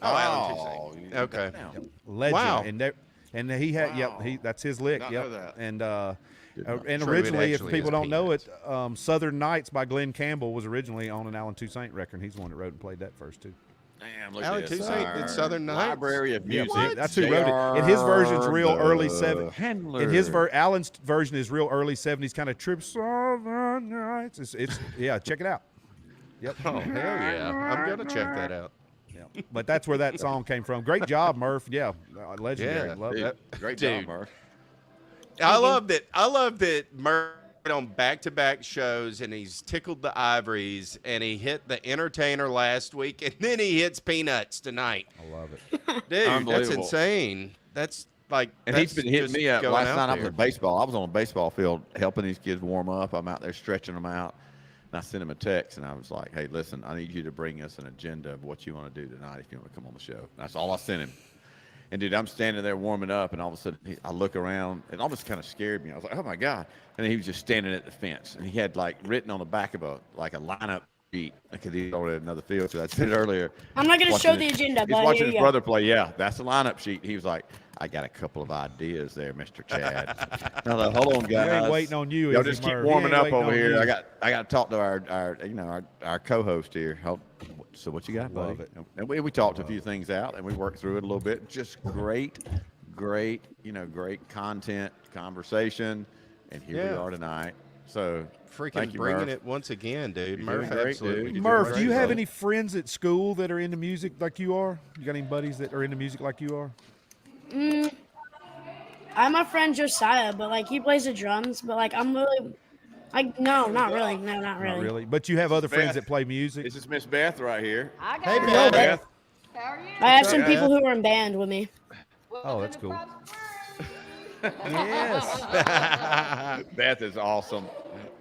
Oh, Alan Oh, Toussaint. you Okay. got that now. Legend. Wow. And he had Wow. that's his lick. Not Yep. know that. And True, it originally, if actually people is don't know it, peanuts. Southern Nights by Glenn Campbell was originally on an Alan Toussaint record. And he's the one that wrote and played that first too. Damn, look Alan at this. Toussaint did Southern Nights? Library of Yeah, Music. that's who wrote it. And his version's real early '70s. '70s. And his Alan's version is real early '70s kind of trip. Southern Nights. It's yeah. Check it out. Yep. Oh, hell yeah. I'm going to check that out. Yeah. But that's where that song came from. Great job, Murph. Yeah, legendary. Yeah, Love Dude, that. great Dude. job, Murph. I love that Murph went on back-to-back shows, and he's tickled the ivories, and he hit the Entertainer last week, and then he hits Peanuts tonight. I love it. Dude, that's Unbelievable. insane. That's Like, And he's been hitting just me up. going Last out night I was there. at baseball. I was on a baseball field helping these kids warm up. I'm out there stretching them out. And I sent him a text, and I was like, hey, listen, I need you to bring us an agenda of what you want to do tonight if you want to come on the show. And that's all I sent him. And, dude, I'm standing there warming up, and all of a sudden I look around, and it almost kind of scared me. I was like, oh, my God. And he was just standing at the fence, and he had, like, written on the back of a lineup sheet, because he already had another field, because I said earlier. I'm not going to show the agenda, He's but watching here his you brother play. Yeah, that's the lineup sheet. He was like, I got a couple of ideas there, Mr. Chad. I was like, hold on, guys. He ain't waiting on you. Y'all is he, just keep Murph? He warming ain't up waiting over on here. you. I got to talk to our co-host here. So what you got, buddy? Love it. And we talked a few things out, and we worked through it a little bit. Just great, great content, conversation, and here we are tonight. So Freaking thank you, bringing Murph. it once again, dude. You're Murph, doing great, absolutely. dude. You're Murph, doing do you great, have brother. any friends at school that are into music like you are? You got any buddies that are into music like you are? I'm a friend Josiah, but like he plays the drums, but like I'm really like no, not really. No, not really. Not really. But you have other friends Beth. that play music? This is Miss Beth right here. I got Hey, it. Beth. Beth. How are you? I have some Yeah. people who are in band with me. Oh, that's cool. Yes. Beth is awesome.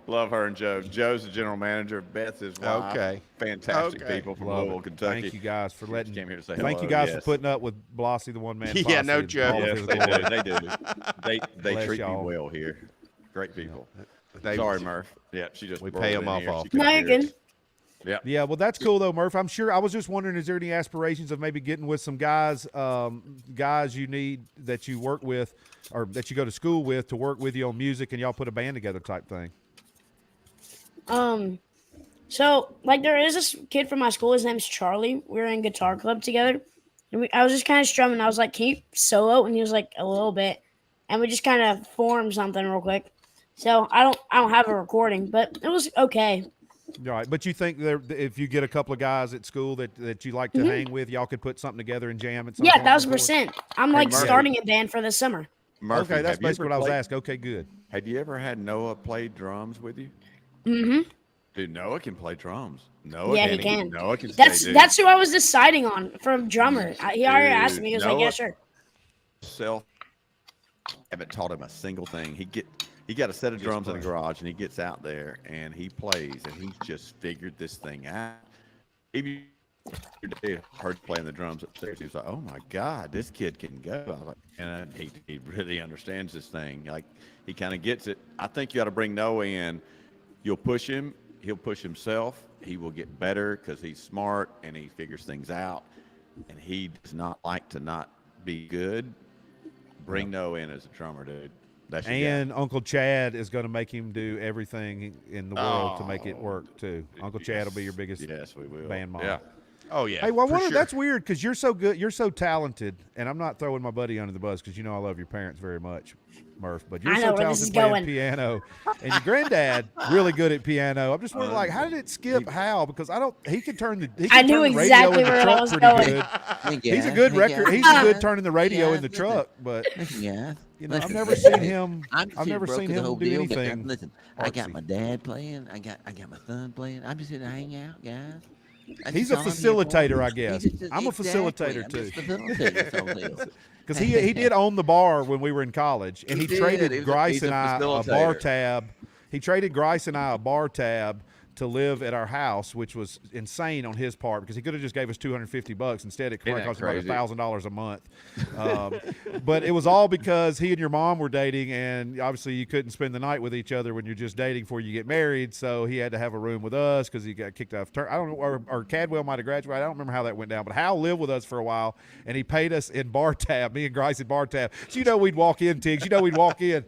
Love her and Joe. Joe's the general manager. Beth is wife. Okay. Fantastic Okay. people from Love Louisville, it. Kentucky. Thank you guys for letting. Came here to say Thank hello. you guys Yes. for putting up with Blossy, the one man. Yeah, no posse, and joke. all of Yes, his they glory. do. They do. They Bless treat y'all. me well here. Great people. They- Sorry, Murph. Yeah, she just We rolled pay in 'em off here. She often. couldn't No, hear you're us. good. Yeah. Yeah, well, that's cool though, Murph. I'm sure. I was just wondering, is there any aspirations of maybe getting with some guys, guys you need that you work with, or that you go to school with, to work with you on music, and y'all put a band together type thing? So like there is this kid from my school. His name's Charlie. We were in guitar club together, and I was just kind of strumming. I was like, "Can you solo?" And he was like, "A little bit," and we just kind of formed something real quick. So I don't have a recording, but it was okay. All right, but you think if you get a couple of guys at school that you like to hang with, y'all could put something together and jam at some Yeah, point before? 1,000%. I'm like Murphy. starting a band for this summer. Murphy, Okay, that's have you basically ever what I was played- asking. Okay, good. Have you ever had Noah play drums with you? Mm-hmm. Dude, Noah can play drums. Noah Yeah, can. he can. Noah can stay, That's dude. that's who I was deciding on for drummer. He already asked me. He was like, "Yeah, Noah- sure." Self. Haven't taught him a single thing. He got a set of drums in the garage, and he gets out there and he plays, and he's just figured this thing out. Even heard playing the drums upstairs. He was like, "Oh my God, this kid can go!" I was like, and he really understands this thing. Like he kind of gets it. I think you got to bring Noah in. You'll push him. He'll push himself. He will get better because he's smart and he figures things out. And he does not like to not be good. Bring Noah in as a drummer, dude. That's your guy. And Uncle Chad is going to make him do everything in the world to make it work too. Uncle Chad will be your biggest Yes, we will. band mom. Yeah. Oh, yeah. Hey, well, I for wonder, sure. that's weird because you're so good, you're so talented, and I'm not throwing my buddy under the bus because you know I love your parents very much, Murph. But you're I so know where this talented is playing going. piano, and your granddad really good at piano. I'm just wondering, like, how did it skip Hal? Because he can turn the I knew turn the radio exactly in the where truck that was pretty going. good. He's a good record. He's a good turning the radio in the truck, but Yeah. you know, I've never seen him. I've never seen him do anything. Listen, I got artsy. my dad playing. I got my son playing. I'm just here to hang out, guys. That's He's just a all I'm here for. facilitator, I guess. He's just- I'm a exactly. facilitator, I'm too. just facilitating something. Because he did own the bar when we were in college, and he He did. traded He was Grice he's and a I a bar facilitator. tab. He traded Grice and I a bar tab to live at our house, which was insane on his part because he could have just gave us $250. Instead, it Isn't that cost about crazy? $1,000 a month. But it was all because he and your mom were dating, and obviously you couldn't spend the night with each other when you're just dating before you get married. So he had to have a room with us because he got kicked off. I don't know, or Cadwell might have graduated. I don't remember how that went down. But Hal lived with us for a while, and he paid us in bar tab. Me and Grice in bar tab. So you know we'd walk in, Tiggs. You know we'd walk in.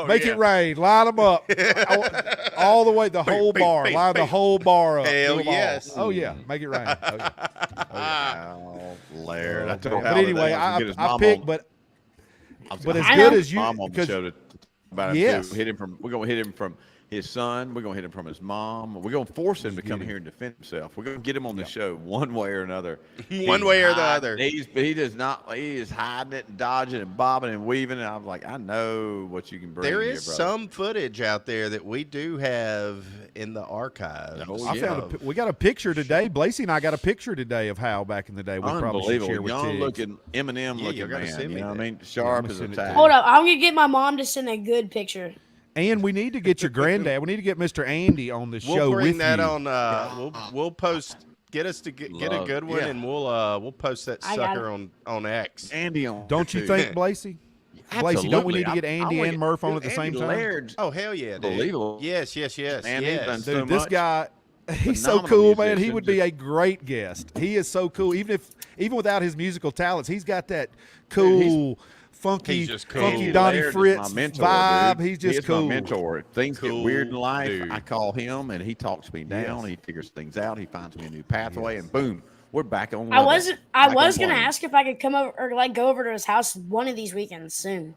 Make yeah. it rain. Line them up. all the way, the whole beep, bar. beep, Line the beep. whole bar up. Hell Do 'em all. yes. Oh, yeah. Make it rain. Oh, yeah. Wow, Laird. I told But Hal anyway, today I was gonna get his I mom picked, on- but I was but gonna as I get good know. as you, mom on the because show to about him Yes. too. We're gonna hit him from his son. We're going to hit him from his mom. We're going to force him to come here and defend himself. We're going to get him on the show one way or another. One way or the other. He does not. He is hiding it and dodging and bobbing and weaving. And I'm like, I know what you can bring. There here, is brother. some footage out there that we do have in the archives. Oh, I found we got a picture today. Blasey and I got a picture today of Hal back in the day. We probably should share with young Tiggs. looking Eminem Yeah, you looking gotta man. send me You know what that. I mean? Sharp I'm as gonna a send it to tack. you. Hold up, I'm gonna get my mom to send a good picture. And we need to get your granddad. We need to get Mr. Andy on the We'll show bring with that you. on. We'll post. Get us to get a good one, yeah. and we'll post that I got sucker on X. Andy on. Don't you too. think, Blasey? Blasey, don't we need to get I Andy wanna and Murph on at the Andy same time? Laird's Oh hell yeah, dude! Unbelievable. Yes. Man, he's done Yes. so Dude, this much. guy, he's so Phenomenal cool, man. He musician, would be just- a great guest. He is so cool. Even without his musical talents, he's got that cool, funky, he's just cool. funky Donnie Laird is Fritz my mentor, vibe. dude. He's just He is cool. my mentor. If things Cool get weird in life, dude. I call him and he talks me down. Yes. He figures things out. He finds me a new pathway, and boom, we're back on. I level. I Back was on gonna plane. ask if I could come over or like go over to his house one of these weekends soon.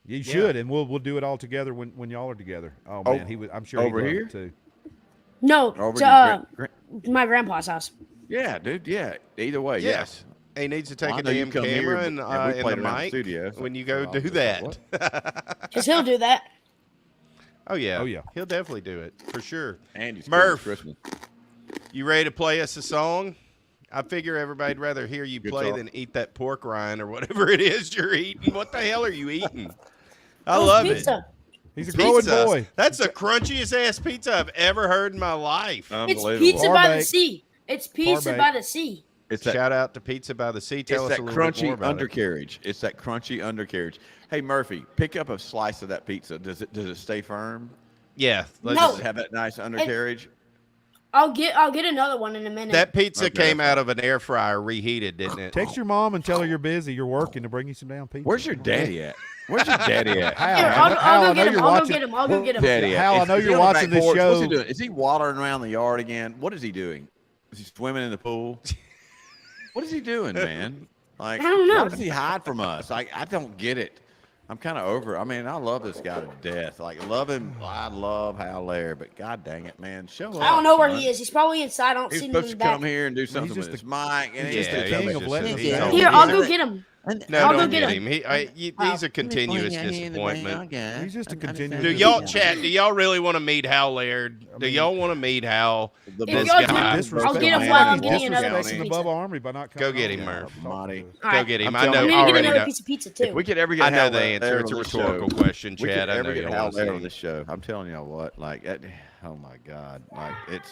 You should, and we'll do it all together when y'all are together. Oh man, he would. I'm sure over he'd love here? it too. No, Over to, to my grandpa's house. Yeah, dude. Yeah. Either way. Yes. He needs to take Well, I a know you damn come here, camera but- and and we in the played around the mic studio, so- when you go I'll do just that. like, Cause he'll do that. Oh yeah. Oh, yeah. He'll definitely do it for sure. Andy's Murph. Christmas. You ready to play us a song? I figure everybody'd rather hear you Good play talk. than eat that pork rind or whatever it is you're eating. What the hell are you eating? I Oh, love pizza. He's a it. growing Pizza. boy. That's the crunchiest ass pizza I've ever heard in my life. It's Unbelievable. pizza by the Barbake. sea. It's pizza Barbake. by the sea. It's that, Shout out to Pizza by the Sea. Tell it's us that a little bit more crunchy about it. undercarriage. It's that crunchy undercarriage. Hey Murphy, pick up a slice of that pizza. Does it stay firm? Yeah. No. Does it have that nice undercarriage? I'll get another one in a minute. That pizza Okay, came that's out of an air fryer reheated, didn't it? Text your mom and tell her you're busy. You're working to bring you some damn pizza. Where's your daddy at? Where's your daddy at? Hal, Here, Hal, I'll I go know get him. you're I'll go watching- get him. I'll go get him. Daddy at? Hal, I know Is he you're on the watching back this porch? What's he show. doing? Is he watering around the yard again? What is he doing? Is he swimming in the pool? What is he doing, man? Like, I don't know. Why does he hide from us? I don't get it. I'm kind of over it. I mean, I love this guy to death. Like, love him. I love Hal Laird, but god dang it, man, show up. I don't know where son. he is. He's probably inside. I don't He's see him supposed to in the back. come here and do something just with his a- mic. And he's he's just a just king coming of to letting sit us here. down. Here, I'll go get him. No, I'll go don't get get him. him. He's a continuous disappointment. He's just a continuous Do y'all chat? Do y'all really want to meet Hal Laird? Do y'all want to meet Hal? The If best y'all guy. do, I'll get him while I'm getting another piece disrespecting of the pizza. Bubba Army by not coming Go get on. him, Murph. Monty. All Go right. get him. I'm I telling know I'm you, gonna get already. another Know. piece of pizza If too. we could ever get I know Hal the Laird answer. It's a on the rhetorical show, question, we could Chad. I know ever you get don't Hal want to Laird see on him. this show. I'm telling y'all what, like, oh my God, like it's.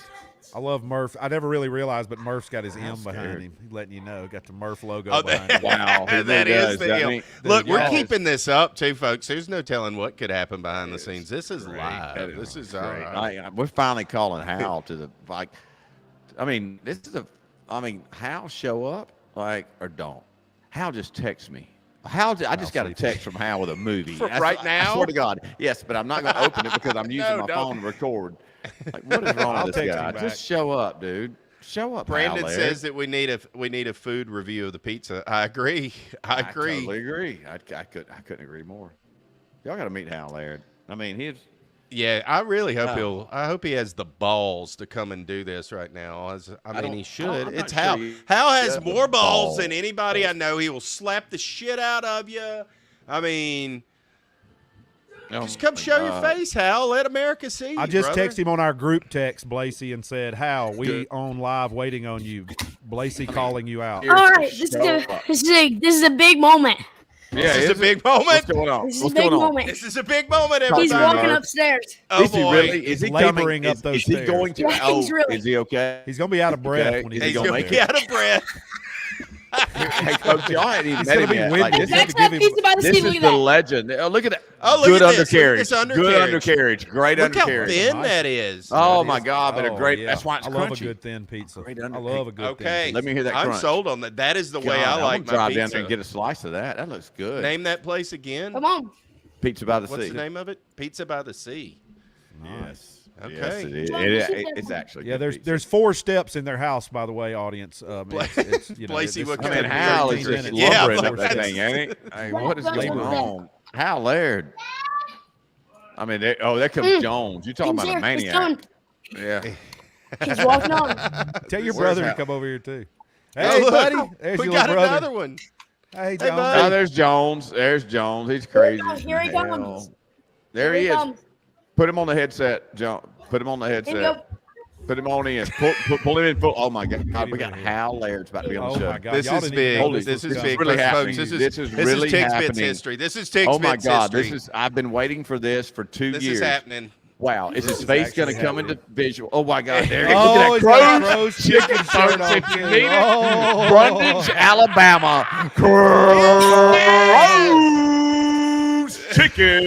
I love Murph. I never really realized, but Murph's got his I'm M behind scared. him. He's letting you know. Got the Murph logo Oh, behind him. Wow, he that really is does, the doesn't deal. he? Look, we're Yes. keeping this up too, folks. There's no telling what could happen behind the scenes. This is Great. live. This is all great. right. We're finally calling Hal to the like. I mean, Hal show up like or don't. Hal just text me. I just got a text from Hal with a movie. Right now? I swear to God, yes, but I'm not going to open it because I'm using No, my don't. phone to record. Like, what is wrong I'll with this text guy? him back. Just show up, dude. Show up. Brandon Hal says Laird. that we need a food review of the pizza. I agree. I agree. Totally agree. I couldn't agree more. Y'all got to meet Hal Laird. I mean, he's. Yeah, I really hope I hope he has the balls to come and do this right now. I mean, he should. I'm It's not Hal. sure he Hal has has the more balls than balls. anybody I know. He will slap the shit out of you. I mean, just come show your face, Hal. Let America see you. I just brother. texted him on our group text, Blasey, and said, "Hal, we on live waiting on you." Blasey calling you out. Here, All right, this is a big moment. Yeah, This is a big What's moment. going on? This is a What's big going on? moment. This is a big moment, He's everybody. walking upstairs. Oh Is he boy. really? Is he laboring coming? up those is he stairs. going to? Yeah, he's really- Is he okay? He's gonna be out of breath Okay. when Is he's He's gonna gonna make be it? out of breath. Hey, Coach, y'all ain't even He's met gonna him be yet. winded. Like, He's this gonna That's give that him- pizza by the sea. this Look is at the that. legend. Oh, look at that. Oh, look Good at this. undercarriage. It's Good undercarriage. undercarriage. Great Look how undercarriage. thin Nice. that is. Oh That my is- God! But a oh, great. yeah. That's why it's I love crunchy. a good thin pizza. Great I love a good Okay. thin pizza. Let me hear that I'm crunch. sold on that. That is the way God, I like I'm my gonna drive pizza. down there and get a slice of that. That looks good. Name that place again. Come on. Pizza by the What's sea. the name of it? Pizza by the Sea. Yes. Okay. Yes, it is. Come on, let's It's get actually. Yeah, good there's pizza. there's 4 steps in their house, by the way, audience. It's you know, Blasey, this- what I kind mean, of Hal 13 is just minutes. Yeah, lumbering like up that that's- thing, ain't he? Hey, What what is goes going with that? on? Hal Laird. I mean, there comes Jones. You're talking He's about a here. maniac. Coming. Yeah. He's walking on. Tell your Where's brother to Hal? come over here too. Oh, Hey, look, buddy. There's we your got little brother. another one. Hey, Hey, Jones. bud. Oh, there's Jones. There's Jones. He's crazy. Here he as comes. hell. There Here he is. comes. Put him on the headset, John. Put him on the Here we headset. go. Put him on in. Pull him in. Oh my God, we got Hal Laird's about to be on the Oh show. my God. This Y'all is didn't even big. know Holy- This is this big, is really folks. happening. This is really Tigs Bits happening. history. This is Tigs Oh my Bits God, history. I've been waiting for this for 2 This years. is happening. Wow, is his is face going to actually come happening. into visual? Oh my God, there he is. Oh, Look he's at got that a Crows Crows chicken shirt on, if you too. need it. Oh. Brundage, Alabama. Crows chicken.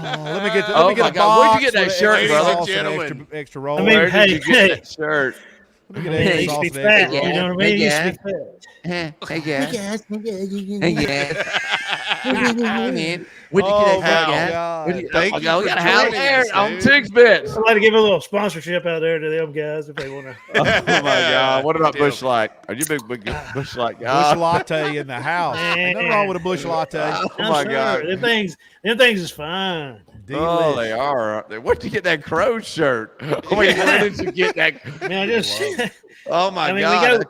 Let me get Oh a my God, box where'd you get that with shirt, extra brother? sauce and Gentlemen. extra roll. I mean, Where did you hey. get that shirt? Let me get He extra used to sauce be and fat. extra roll. You know what I mean? He used to be fat. Hey guys. Oh Where'd you get my that Hal? God. Thank Oh, you my God, we for got Hal joining Laird us, on dude. Tigs Bits. I'd like to give a little sponsorship out there to them guys if they want to. Oh my God, what about Deal. Bush Light? Are you a big Bush Light Bush guy? latte in the house. Ain't nothing wrong with a bush latte. Oh my God. Them things is fine. Oh, they are. Aren't they? Where'd you get that crow shirt? I mean, where did you get that? Man, just Oh my I mean, God. we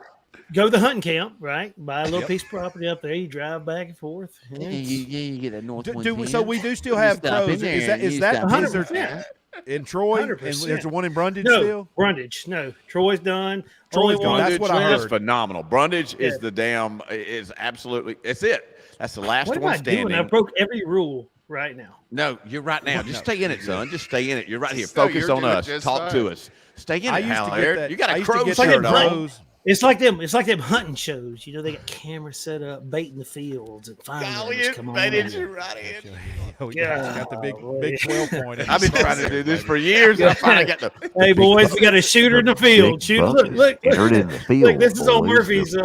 go to the hunting camp, right? Buy a little Yep. piece of property up there. You drive back and forth. And you get that North So we do still You have stop in crows. there Is that and you is that stop is there 100%. in Troy? And 100%. there's one in Brundage no, still. Brundage. No, Troy's done. Troy's Only gone. one That's what I Brundage is heard. phenomenal. Brundage is Yeah. the damn, is absolutely, it's it. That's the last What am one I standing. doing? I broke every rule right now. No, you're right now. Just stay in it, son. Just stay in it. You're right here. So Focus you're on doing us. just Talk fine. to us. Stay in I it, used Hal to get Laird. that. You got I a used to crow get shirt that on. crows. It's like them hunting shows. You know, they got cameras set up, bait in the fields, and Golly, firemen come on. they did in. you right in. Oh, yeah, it's got the big 12 point. I've been trying to do this for years. And I finally got the. Hey boys, we got a shooter in the field. Shoot! Look! Entered in the field. Look, this is on boys. Murphy's. Big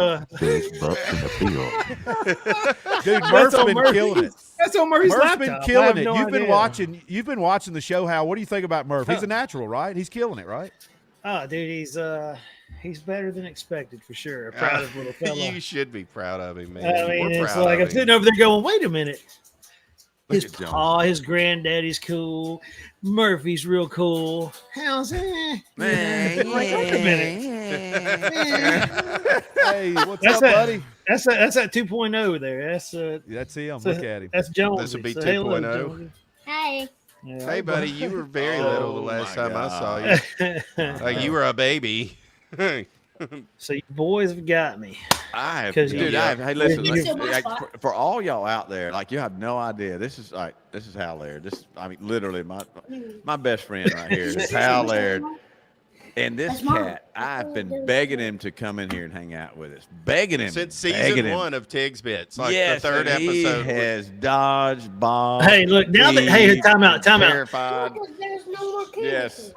bucks in the field. Dude, That's Murph's on been Murphy's. killing it. That's on Murphy's Murph's laptop. been I killing have it. no You've been idea. watching the show, Hal. What do you think about Murph? He's a natural, right? He's killing it, right? Oh, dude, he's better than expected for sure. Proud of little fella. You should be proud of him, man. I mean, We're it's proud like of I'm him. sitting over there going, wait a minute. Look His at Jones. pa, his granddaddy's cool. Murphy's real cool. How's Man, Like, wait a minute. Hey, what's That's up, it. buddy? That's that 2.0 there. That's him. Look at him. That's Jones. This would be Say hello, 2.0. Jonesy. Hey. Yeah, Hey, buddy, you were very little the Oh, last my time I saw God. you. Like you were a baby. So you boys have got me. I have, 'Cause dude. you- Hey, listen. you- For all y'all out there, like you have no idea. This is Hal Laird. I mean, literally my best friend right here is Hal Laird. And this That's mine. cat, I've been begging him to come in here and hang out with us. Begging him. Since begging season him. 1 of Tigs Bits, like Yes, the third and he episode. has dodged bombs. Hey, look, now that time out. Terrified. There's no more Yes.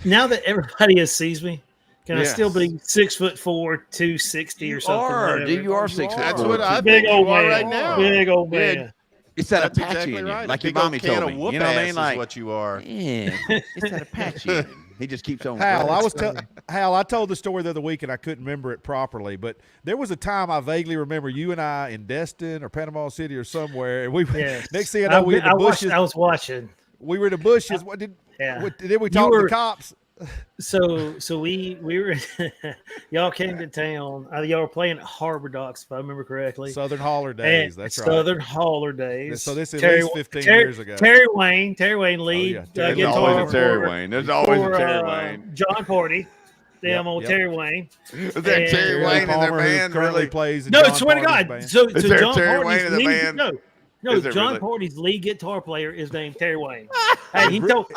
Now that everybody sees me, can I Yes. still be 6'4", 260 or something? whatever? You are 6'4". That's what I Big think old you are man. right now. Big old Yeah. man. It's that That's Apache exactly in you, right. like A your big old mommy can told of me. whoop You know what I ass mean? is Like, what you are. yeah, it's that Apache in him. He just keeps on. Hal, going. Hal, I told the story the other week and I couldn't remember it properly, but there was a time I vaguely remember you and I in Destin or Panama City or somewhere, and we Yes. next thing I know we were in the bushes. I was watching. We were in the bushes. What did? Yeah. Did we talk to were- the cops? So we were y'all came to town. Y'all were playing at Harbor Docks, if I remember correctly. Southern Holler Days. And That's right. Southern Holler Days. So this is at least 15 years ago. Terry Wayne lead yeah. There's guitar always a Terry for- Wayne. There's always a for, Terry Wayne. John Party. Damn old yep. Terry Wayne. Is that and- Terry Wayne in their Palmer, who band? currently Really? plays in No, John swear to Party's God. band. So Is there John Terry Party's Wayne in the lead, band? No, Is there John really? Party's lead guitar player is named Terry Wayne. Hey, he We told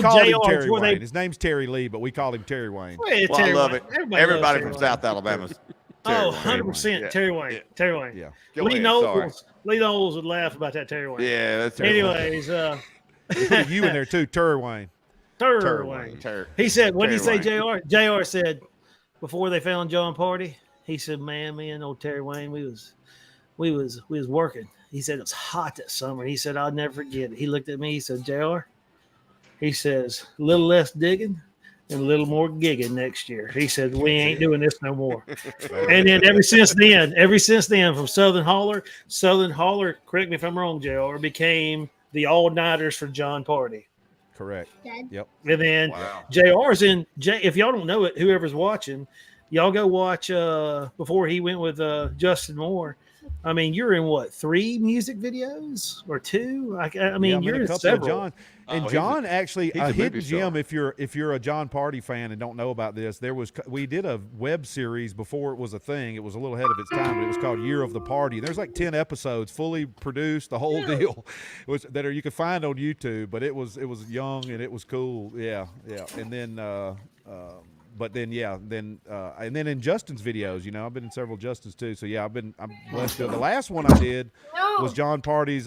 called him JR Terry before Wayne. they. His name's Terry Lee, but we call him Terry Wayne. Well, yeah, Well, I Terry love Wayne. it. Loves Everybody Terry from Wayne. South Alabama's. Oh, Terry 100% Yeah. Terry Wayne. Yeah. Terry Wayne. Yeah. Go Lee ahead, sorry. Knowles would laugh about that Terry Wayne. Yeah, that's Terry Wayne. Anyways, We put you in there too, Terry Wayne. Terry Wayne. Terry. He said, what did he say, Terry JR? JR said, before they found John Party, he said, man, me and old Terry Wayne, we was working. He said it was hot that summer. He said, I'll never forget it. He looked at me, he said, JR, he says, a little less digging and a little more gigging next year. He said, we ain't doing this no more. And then ever since then, from Southern Holler, correct me if I'm wrong, JR, became the all-nighters for John Party. Correct. Yep. And then JR's in. If y'all don't know it, whoever's watching, y'all go watch. Before he went with Justin Moore. I mean, you're in what, 3 music videos or 2? I mean, you're in several. John, and John actually he's a hidden movie star. gem. If you're a John Party fan and don't know about this, we did a web series before it was a thing. It was a little ahead of its time, but it was called Year of the Party. There's like 10 episodes, fully produced, the whole deal. You could find on YouTube, but it was young and it was cool. Yeah. And then. But then, and then in Justin's videos, I've been in several Justin's too. So yeah, I'm blessed. The last one I did was John Party's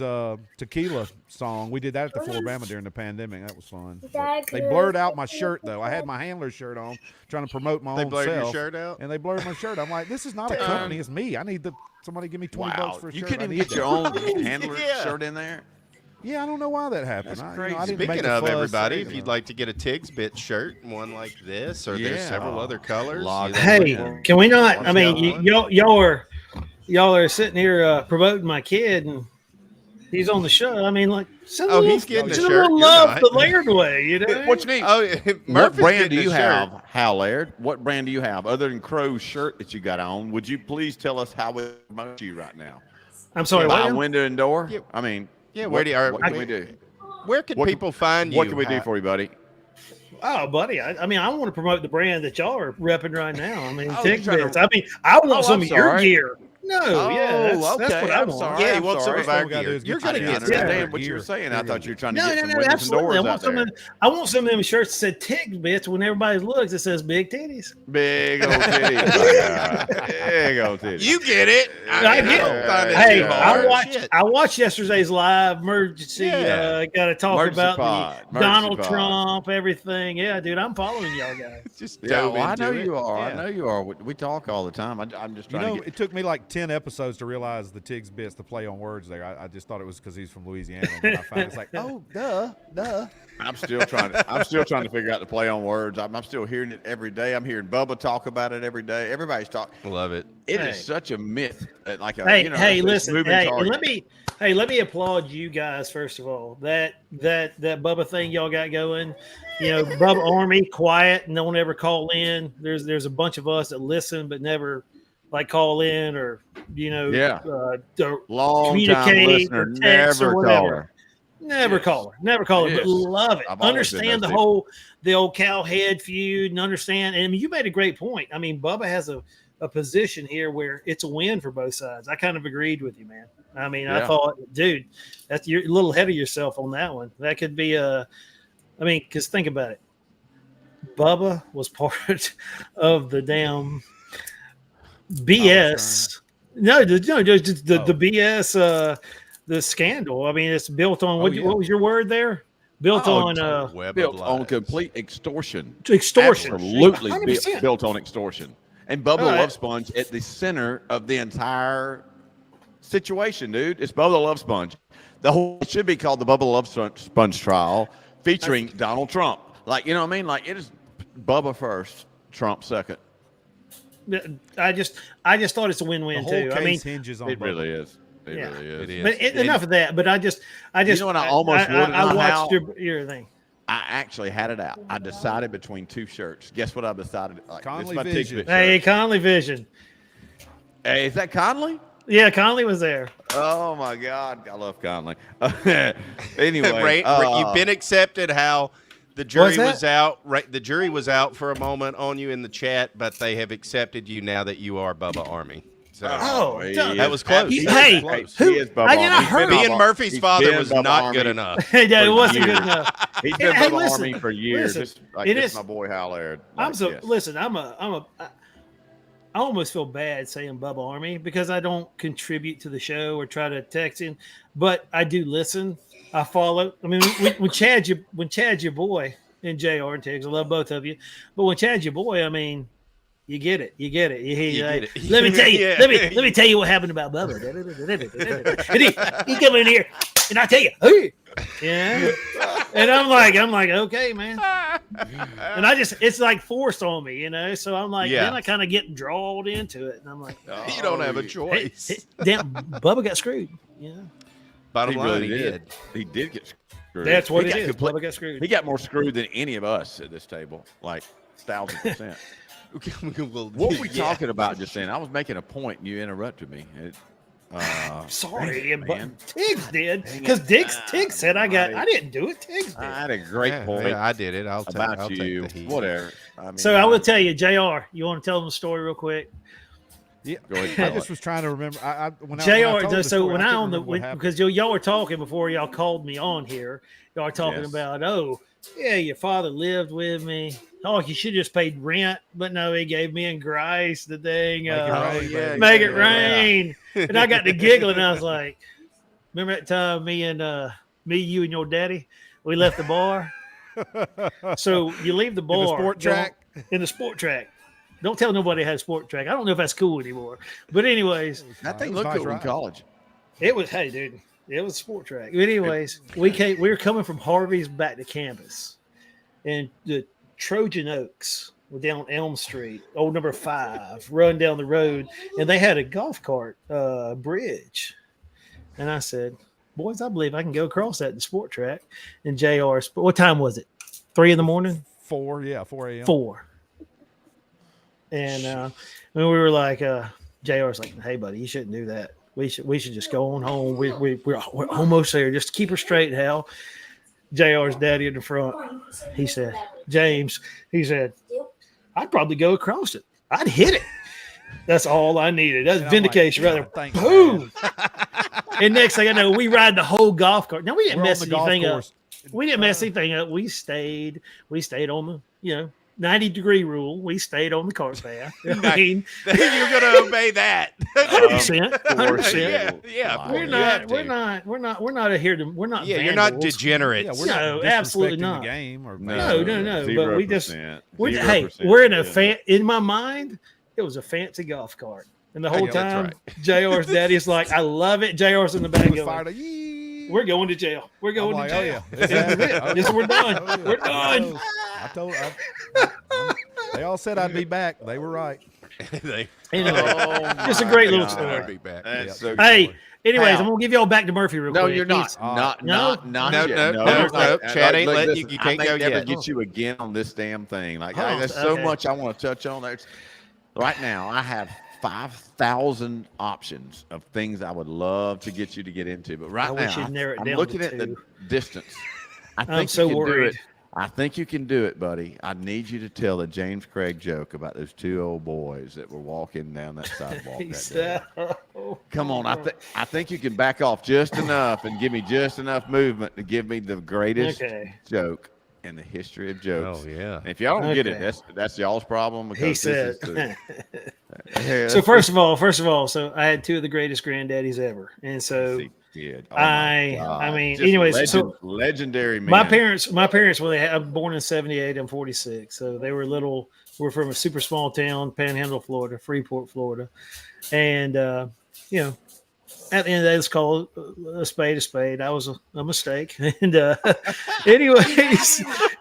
Tequila song. We did that at the Floribama during the pandemic. That was fun. But they blurred out my shirt though. I had my handler's shirt on, trying to promote my own self. They blurred your shirt out, and they blurred my shirt. I'm like, this is not a company. It's me. I need somebody give me $20 for a shirt. You couldn't even get your own handler's shirt in there. Yeah, I don't know why that happened. That's crazy. I didn't make Speaking a of fuss, everybody, if you'd like to get a Tigs Bit shirt, one like this, or there's several other colors. Hey, can we not? I mean, y'all are sitting here promoting my kid, and he's on the show. I mean, like, he's getting a shirt. Love the Laird way, What you need? What brand do you have, Laird? What brand do you have other than Crow's shirt that you got on? Would you please tell us how we promote you right now? I'm sorry. By window and door. Yeah. I mean. Yeah, what can we do? Where can people find you? What can we do for you, buddy? Oh, buddy. I mean, I want to promote the brand that y'all are repping right now. I mean, Tigs trying Bits. I mean, I want some of your gear. No, that's what I want. Sorry. Yeah, he wants some of our gear. You're I didn't understand what you were saying. I thought you were trying to get some windows and doors out there. I want some of them shirts that said Tigs Bits. When everybody looks, it says big titties. Big old titties. Big old titties. You get it. I get it. Hey, I watched yesterday's live emergency. Got to talk about Donald Trump, everything. Yeah, dude, I'm following y'all guys. I know you are. I know you are. We talk all the time. I'm just trying to get. It took me like 10 episodes to realize the Tigs Bits, the play on words there. I just thought it was because he's from Louisiana. And I found it's like, oh, duh. I'm still trying to figure out the play on words. I'm still hearing it every day. I'm hearing Bubba talk about it every day. Everybody's talking. Love it. It is such a myth. Like listen. Let me applaud you guys first of all. That Bubba thing y'all got going. Bubba Army, quiet, no one ever call in. There's a bunch of us that listen but never like call in or long communicate listener, or text never or whatever. call her. Never call her, but love it. Understand the old cowhead feud and understand. And I mean, you made a great point. I mean, Bubba has a position here where it's a win for both sides. I kind of agreed with you, man. I mean, I thought, dude, you're a little ahead of yourself on that one. That could be because think about it. Bubba was part of the damn BS. No, the BS. The scandal. I mean, it's built on what was your word there? Built on complete extortion. Extortion. Absolutely built on extortion. And Bubba the Love Sponge at the center of the entire situation, dude. It's Bubba the Love Sponge. It should be called the Bubba the Love Sponge trial featuring Donald Trump. Like, you know what I mean? Like, it is Bubba first, Trump second. I just thought it's a win-win too. I mean, hinges on it Bubba. Really is. It really is. But enough of that. But I you know what? I almost watched your thing. I actually had it out. I decided between 2 shirts. Guess what I decided? Conley Vision. Hey, Conley Vision. Hey, is that Conley? Yeah, Conley was there. Oh my God, I love Conley. Anyway, you've been accepted. How the jury was out. Right, the jury was out for a moment on you in the chat, but they have accepted you now that you are Bubba Army. So, that was close. Hey, me and Murphy's father was not good enough. It wasn't good enough. He's been Bubba Army for years. It's my boy Laird. I almost feel bad saying Bubba Army because I don't contribute to the show or try to text in, but I do listen. I follow. I mean, when Chad's your boy and JR and Tigs, I love both of you, but when Chad's your boy, I mean, you get it. You get it. Let me tell you. Let me tell you what happened about Bubba. And he come in here, and I tell you, hey, yeah. And I'm like, okay, man. And it's like forced on me, So I'm like, then I kind of get drawn into it, and I'm like, you don't have a choice. Damn, Bubba got screwed. Yeah. Bottom line, really he did. He did get screwed. That's what He it got is. complete- Bubba got screwed. He got more screwed than any of us at this table, like 1,000%. Well, What were we yeah. talking about just then? I was making a point and you interrupted me. Sorry, but man. Tiggs did Dang it. because Tiggs said I didn't do it. Tiggs did. I had a great point Yeah, I did it. I'll about take you. the heat. Whatever. I mean, So I will tell you, JR, you want to tell them the story real quick? Yeah, Go ahead and I tell just it. was trying to remember. when I JR, told the so story, when I I couldn't on the remember what happened. because y'all were talking before y'all called me on here, y'all were talking Yes. about, oh yeah, your father lived with me. Oh, you should have just paid rent, but no, he gave me and Grice the thing. Make it rain. And I got to giggling. I was like, remember that time me, you and your daddy, we left the bar. So you leave the bar In the sport track. in the sport track. Don't tell nobody how to sport track. I don't know if that's cool anymore. But anyways, That thing It was looked nice good in ride. college. it was, hey, dude, it was a sport track. But anyways, we were coming from Harvey's back to campus, and the Trojan Oaks were down Elm Street, old number 5, run down the road, and they had a golf cart bridge. And I said, boys, I believe I can go across that in the sport track. And JR, what time was it? 3 in the morning? 4 a.m. 4. And when we were like, JR's like, hey, buddy, you shouldn't do that. We should just go on home. We're almost there. Just keep her straight, Hal. JR's daddy in the front. He said, James, he said, I'd probably go across it. I'd hit it. That's all I needed. That's And I'm vindication, like, rather. thanks, Boom. And next thing I know, we ride the whole golf cart. Now we didn't We're on mess the golf anything up. course. We didn't mess anything up. We stayed on the 90-degree rule. We stayed on the cart path. I mean, You're going to obey that. 100%. 100%. Yeah. We're you not. have We're to. not. We're not here to. We're not. Yeah, you're not vandals. degenerates. Yeah, we're No, not absolutely disrespecting not. the game or No. But we just. 0%. Hey, 0%. we're in a in my mind, it was a fancy golf cart, and the whole Yeah, that's time, right. JR's daddy's like, "I love it." JR's in the back He was going, fired up. Yee. "We're going to jail. We're I'm going like, to oh jail. yeah, This is it. This we're done. Oh, yeah. We're done." I told. They all said I'd be back. They were right. They- Anyway, Oh, just a my great little God. story. I'll be back. That's so Hey, cool. anyways, Hal. I'm gonna give y'all back to Murphy real No, quick. you're not. He's- Not No? yet. No, you're not. Chad ain't Look, letting listen, you can't I may go never yet. get you again on this damn thing. Like, Oh, there's so okay. much I want to touch on. Right now, I have 5,000 options of things I would love to get you to get into. But right I now, wish you'd narrow it I'm down looking to at the 2. distance. I think I'm so you can do worried. it. I think you can do it, buddy. I need you to tell the James Craig joke about those 2 old boys that were walking down that sidewalk He that day. said, Come on, I think you can back off just enough and give me just enough movement to give me the greatest Okay. joke in the history of jokes. Oh, yeah. And if y'all don't get it, Okay. that's y'all's problem. He Because said. this is the, So first of all, so I had 2 of the greatest granddaddies ever, and so kid. Oh my I God. mean, Just anyways, so legendary man. my parents, when I'm born in '78, I'm 46, so they were little. We're from a super small town, Panhandle, Florida, Freeport, Florida, and at the end of the day, it's called a spade. I was a mistake. And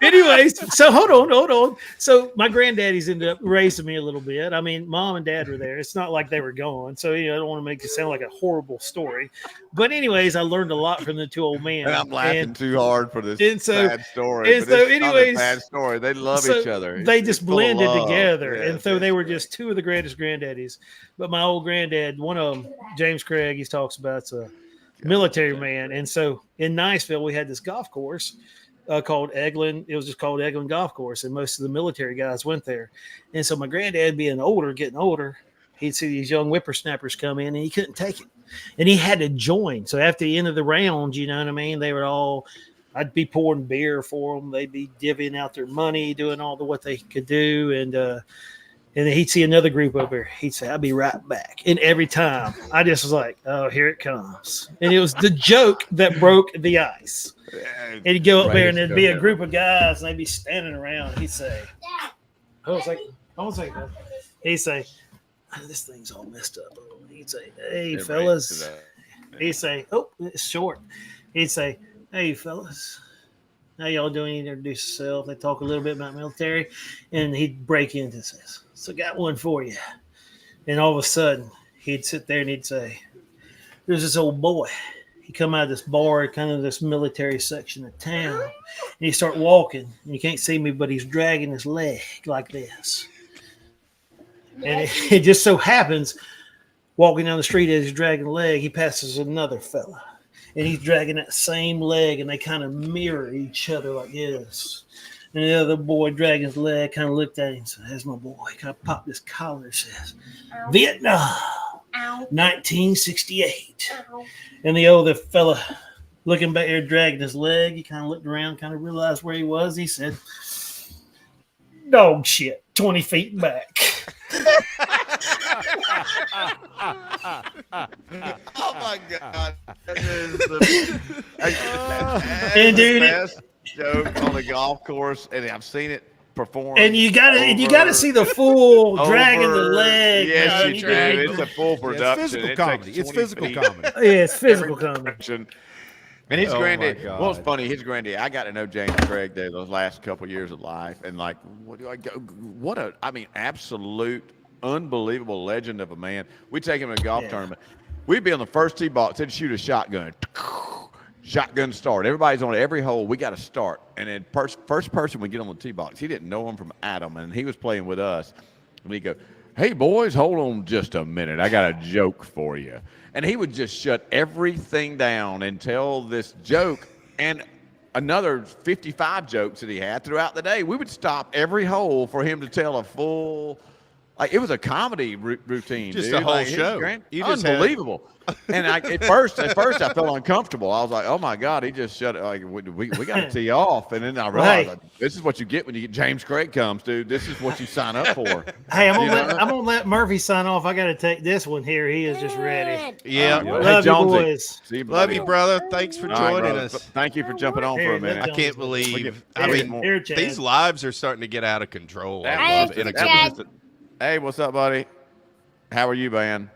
anyways, so hold on. So my granddaddies ended up raising me a little bit. I mean, mom and dad were there. It's not like they were gone. So, I don't want to make it sound like a horrible story. But anyways, I learned a lot from the 2 old men. And I'm laughing too hard for this and so- bad story. and but so it's not anyways, a bad story. They love so each other. They It's just full of blended love. together. Yes, And so they yes, were yes. just 2 of the greatest granddaddies. But my old granddad, one of them, James Craig, he talks about a military man. And so in Niceville, we had this golf course called Eglin. It was just called Eglin Golf Course. And most of the military guys went there. And so my granddad, getting older, he'd see these young whippersnappers come in and he couldn't take it. And he had to join. So after the end of the round, you know what I mean? They were all, I'd be pouring beer for them. They'd be divvying out their money, doing all what they could do. And then he'd see another group over here. He'd say, I'll be right back. And every time I just was like, oh, here it comes. And it was the joke that broke the ice. And he'd go up there and there'd be a group of guys and they'd be standing around. He'd say, I was like, he'd say, oh, this thing's all messed up. He'd say, hey, fellas. He'd say, oh, it's short. He'd say, hey, fellas. How y'all doing? He'd introduce himself. They talk a little bit about military. And he'd break into this. So got one for you. And all of a sudden, he'd sit there and he'd say, there's this old boy. He you come out of this bar, kind of this military section of town, and you start walking. And you can't see me, but he's dragging his leg like this. And it just so happens, walking down the street as he's dragging the leg, he passes another fella. And he's dragging that same leg, and they kind of mirror each other like this. And the other boy dragging his leg kind of looked at him and said, "That's my boy." Kind of popped his collar and says, "Vietnam, 1968. And the other fella looking back there, dragging his leg, he kind of looked around, kind of realized where he was. He said, "Dog shit, 20 feet back." Oh my God! That is the best joke on the golf course, and I've seen it performed. And you gotta see the full dragging the leg. Yes, you do. It's a full production. It's physical comedy. It's physical comedy. Yeah, it's physical comedy. And his granddad, well, it's funny. His granddad, I got to know James Craig there those last couple of years of life, and like, absolute, unbelievable legend of a man. We take him to a golf tournament. We'd be on the first tee box. They'd shoot a shotgun. Shotgun start. Everybody's on every hole. We got to start. And then first person we get on the tee box, he didn't know him from Adam, and he was playing with us. And we go, "Hey, boys, hold on just a minute. I got a joke for you." And he would just shut everything down and tell this joke and another 55 jokes that he had throughout the day. We would stop every hole for him to tell a full, like, it was a comedy routine. Just dude. a whole like, show. Unbelievable. And at first I felt uncomfortable. I was like, "Oh my God, he just shut it. Like, we got to tee off." And then I realized, like, this is what you get when you get James Craig comes, dude. This is what you sign up for. Hey, I'm gonna let Murphy sign off. I got to take this one here. He is just ready. Yeah. Love you, boys. Love you, brother. Thanks for joining us. Thank you for jumping on for a minute. I can't believe. These lives are starting to get out of control. Hey, what's up, buddy? How are you, man?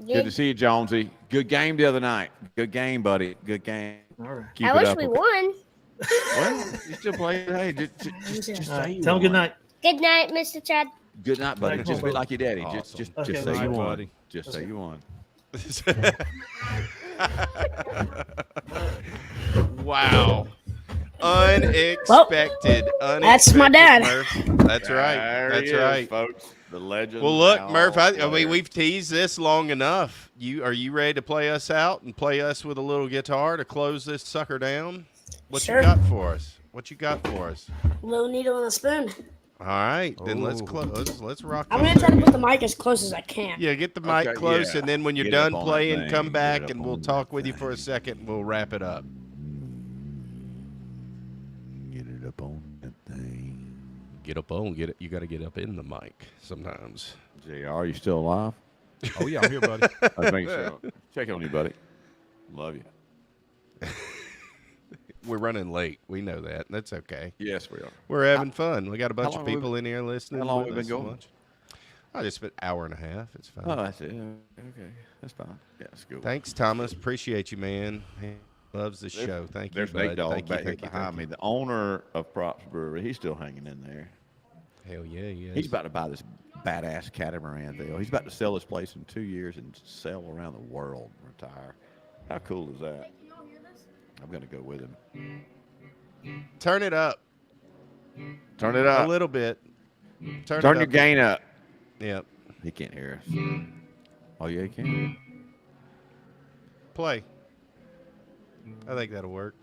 Good to see you, Jonesy. Good game the other night. Good game, buddy. Good game. All right. Keep I it wish up. we won. Well, you still playing. Hey, just say you Tell him good night. Good night, Mr. Chad. Good night, buddy. Just be like your daddy. Awesome. Just say you won. Just say you won. Wow. Unexpected. That's my dad. Murph. That's right. That's right, folks. The legend. Well, look, Murph. I mean, we've teased this long enough. Are you ready to play us out and play us with a little guitar to close this sucker down? What you got for us? Little needle and a spoon. All right, then let's close. Let's rock. I'm gonna try to put the mic as close as I can. Yeah, get the mic close, and then when you're done playing, come back and we'll talk with you for a second. And we'll wrap it up. Get it up on that thing. Get up on, get it. You got to get up in the mic sometimes. JR, you still alive? Oh yeah, I'm here, buddy. I was making sure. Check on you, buddy. Love you. We're running late. We know that. That's okay. Yes, we are. We're having fun. We got a bunch of people in here listening. How long have we been going? I just spent an hour and a half. It's fine. Oh, that's it. Okay, that's fine. Yeah, that's good. Thanks, Thomas. Appreciate you, man. He loves the show. Thank you, There's Nate bud. Dogg Thank back you, here thank you, behind thank me. you. The owner of Props Brewery, he's still hanging in there. Hell yeah, yeah. He's about to buy this badass catamaran deal. He's about to sell this place in 2 years and sail around the world and retire. How cool is that? I'm going to go with him. Turn it up. Turn it up. A little bit. Turn your gain up. Yep. He can't hear us. Oh, yeah, he can. Play. I think that'll work.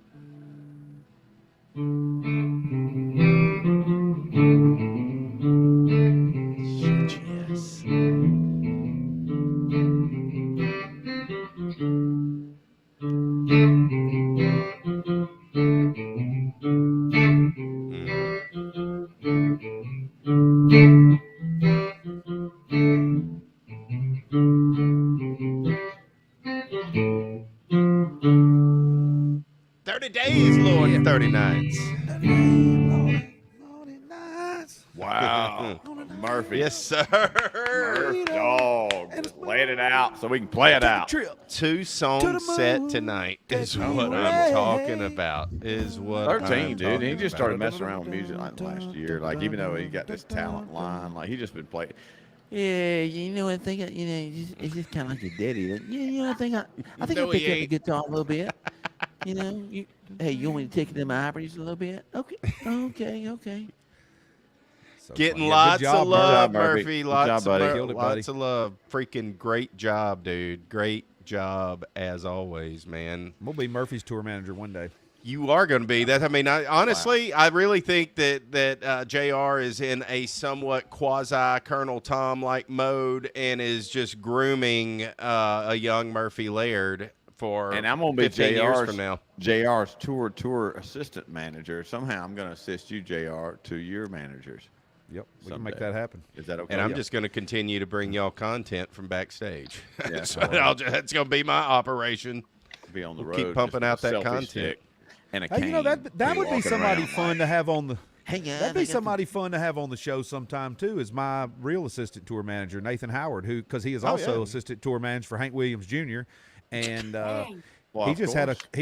Yes. Days, Lord, 30 nights. Wow. Murphy. Yes, sir. Murph Dog. Laying it out so we can play it out. 2 songs set tonight is what I'm talking about. 13, dude. He just started messing around with music like last year. Like, even though he got this talent line, like, he just been playing. Yeah, you know, I think you know, it's just kind of like your daddy. You know, I think I think No, I'll pick he up the ain't. guitar a little bit. You know, hey, you want me to take them ivories a little bit? Okay. So Getting funny. Yeah, lots good job, of Murphy. love, Murphy. Murphy. Good Lots job, of buddy. Killed it, buddy. lots of love. Freaking great job, dude. Great job as always, man. We'll be Murphy's tour manager one day. You are going to be that. I mean, honestly, I really think that JR is in a somewhat quasi Colonel Tom like mode and is just grooming a young Murphy Laird for. And I'm going to be 15 years from now. JR's tour assistant manager. Somehow I'm going to assist you, JR, to your managers. Yep, we can Someday. make that happen. Is that okay? And I'm just going to continue to bring y'all content from backstage. Yeah. So that's going to be my operation. be on the We'll road. keep pumping just out with a that selfie content. stick And a Hey, cane. you know that would be walking somebody around fun to have on the. Hey guys, That'd be somebody fun to have on the show sometime too. Is my real assistant tour manager Nathan Howard, who because he is also assistant tour manager for Hank Williams Jr. And Well, he of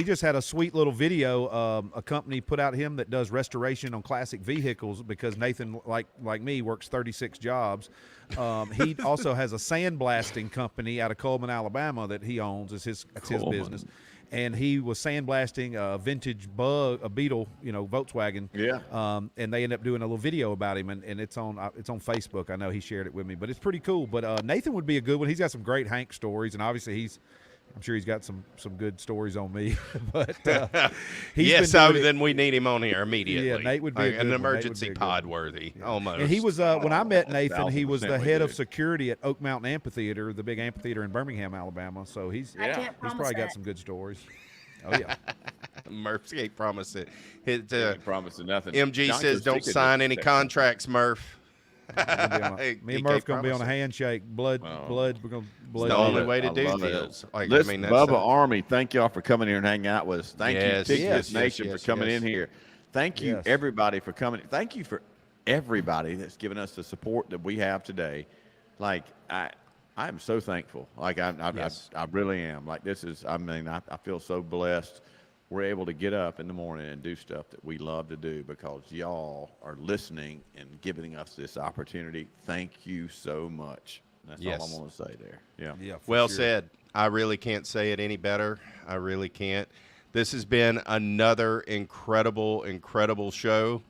just had a sweat little video. A company put out him that does restoration on classic vehicles because Nathan, like me, works 36 jobs. He also has a sandblasting company out of Coleman, Alabama that he owns. That's his business. And he was sandblasting a vintage a Beetle, Volkswagen. Yeah. And they ended up doing a little video about him, and it's on Facebook. I know he shared it with me, but it's pretty cool. But Nathan would be a good one. He's got some great Hank stories, and obviously I'm sure he's got some good stories on me. But then we need him on here immediately. Yeah, Nate would be an emergency pod worthy almost. And he was when I met Nathan, he was the 1,000% head we of do. security at Oak Mountain Amphitheater, the big amphitheater in Birmingham, Alabama. So he's probably got some good stories. Oh yeah. Murph can't promise it. Ain't promising nothing. MG John says don't Christie sign could any just- contracts, Murph. Me and Murph gonna be on a handshake. Blood. We're gonna blood. the only it. way to I do love it. deals. Listen, that's Bubba Army, thank y'all for coming here and hanging out with us. Thank Yes, you, Tigs yes, Nation, yes, for coming yes. in here. Thank you, Yes. everybody, for coming. Thank you for everybody that's given us the support that we have today. Like, I'm so thankful. Like, I really am. Like, I feel so blessed. We're able to get up in the morning and do stuff that we love to do because y'all are listening and giving us this opportunity. Thank you so much. That's all I'm going to say there. Yeah. Yeah. Well sure. said. I really can't say it any better. I really can't. This has been another incredible show.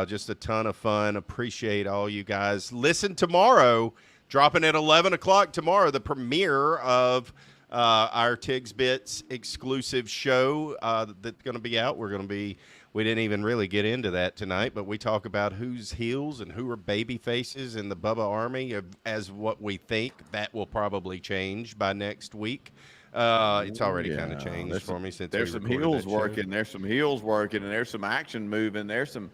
Just a ton of fun. Appreciate all you guys. Listen tomorrow, dropping at 11 o'clock tomorrow, the premiere of our Tigs Bits exclusive show that's going to be out. We didn't even really get into that tonight, but we talk about who's heels and who are baby faces in the Bubba Army as what we think. That will probably change by next week. It's already kind of changed for me since there's we some recorded heels that show. working. There's some heels working, and there's some action moving. There's some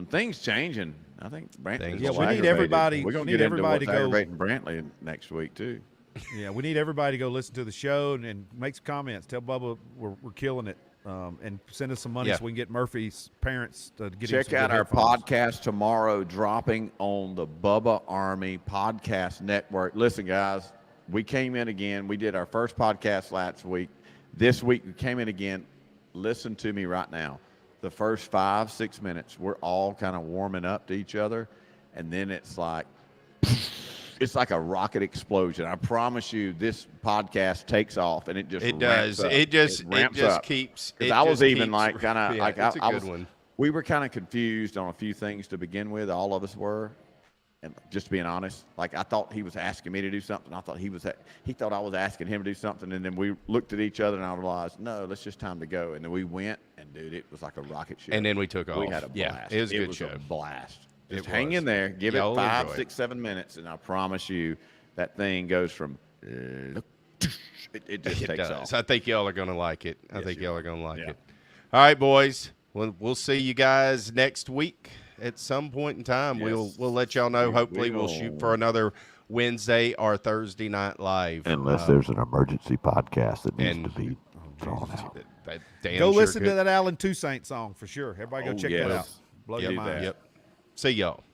things changing. I think Brantley's Yeah, a little we need aggravated. everybody- We're going we to need get into everybody what's to go- aggravating Brantley next week too. Yeah, we need everybody to go listen to the show and make some comments. Tell Bubba we're killing it, and send us some money so we can get Murphy's parents to get him Check some out good our headphones. podcast tomorrow, dropping on the Bubba Army Podcast Network. Listen, guys, we came in again. We did our first podcast last week. This week we came in again. Listen to me right now. The first 5-6 minutes, we're all kind of warming up to each other, and then it's like a rocket explosion. I promise you, this podcast takes off, and it just ramps up. It just ramps up. keeps. Because it I was just even keeps- like kind of yeah, like it's a I good was. one. We were kind of confused on a few things to begin with. All of us were, and just being honest, like I thought he was asking me to do something. I thought he thought I was asking him to do something, and then we looked at each other, and I realized, no, let's just time to go. And then we went, and dude, it was like a rocket ship. And then we took off. We had a blast. Yeah, it was a good show. A blast. It Just hang was. in there, give Y'all it 5, enjoy it. 6, 7 minutes, and I promise you, that thing goes from. It just It takes does. off. I think y'all are going to like it. I think you y'all are going to like Yeah. it. All right, boys. We'll see you guys next week at some point in time. Yes. We'll let y'all know. We Hopefully, we'll will. shoot for another Wednesday or Thursday night live. Unless there's an emergency podcast that needs and- to be drawn out. that damn Go sure listen could. to that Alan Toussaint song for sure. Everybody go check that yes. out. Blow Yep, your mind. yep. See y'all.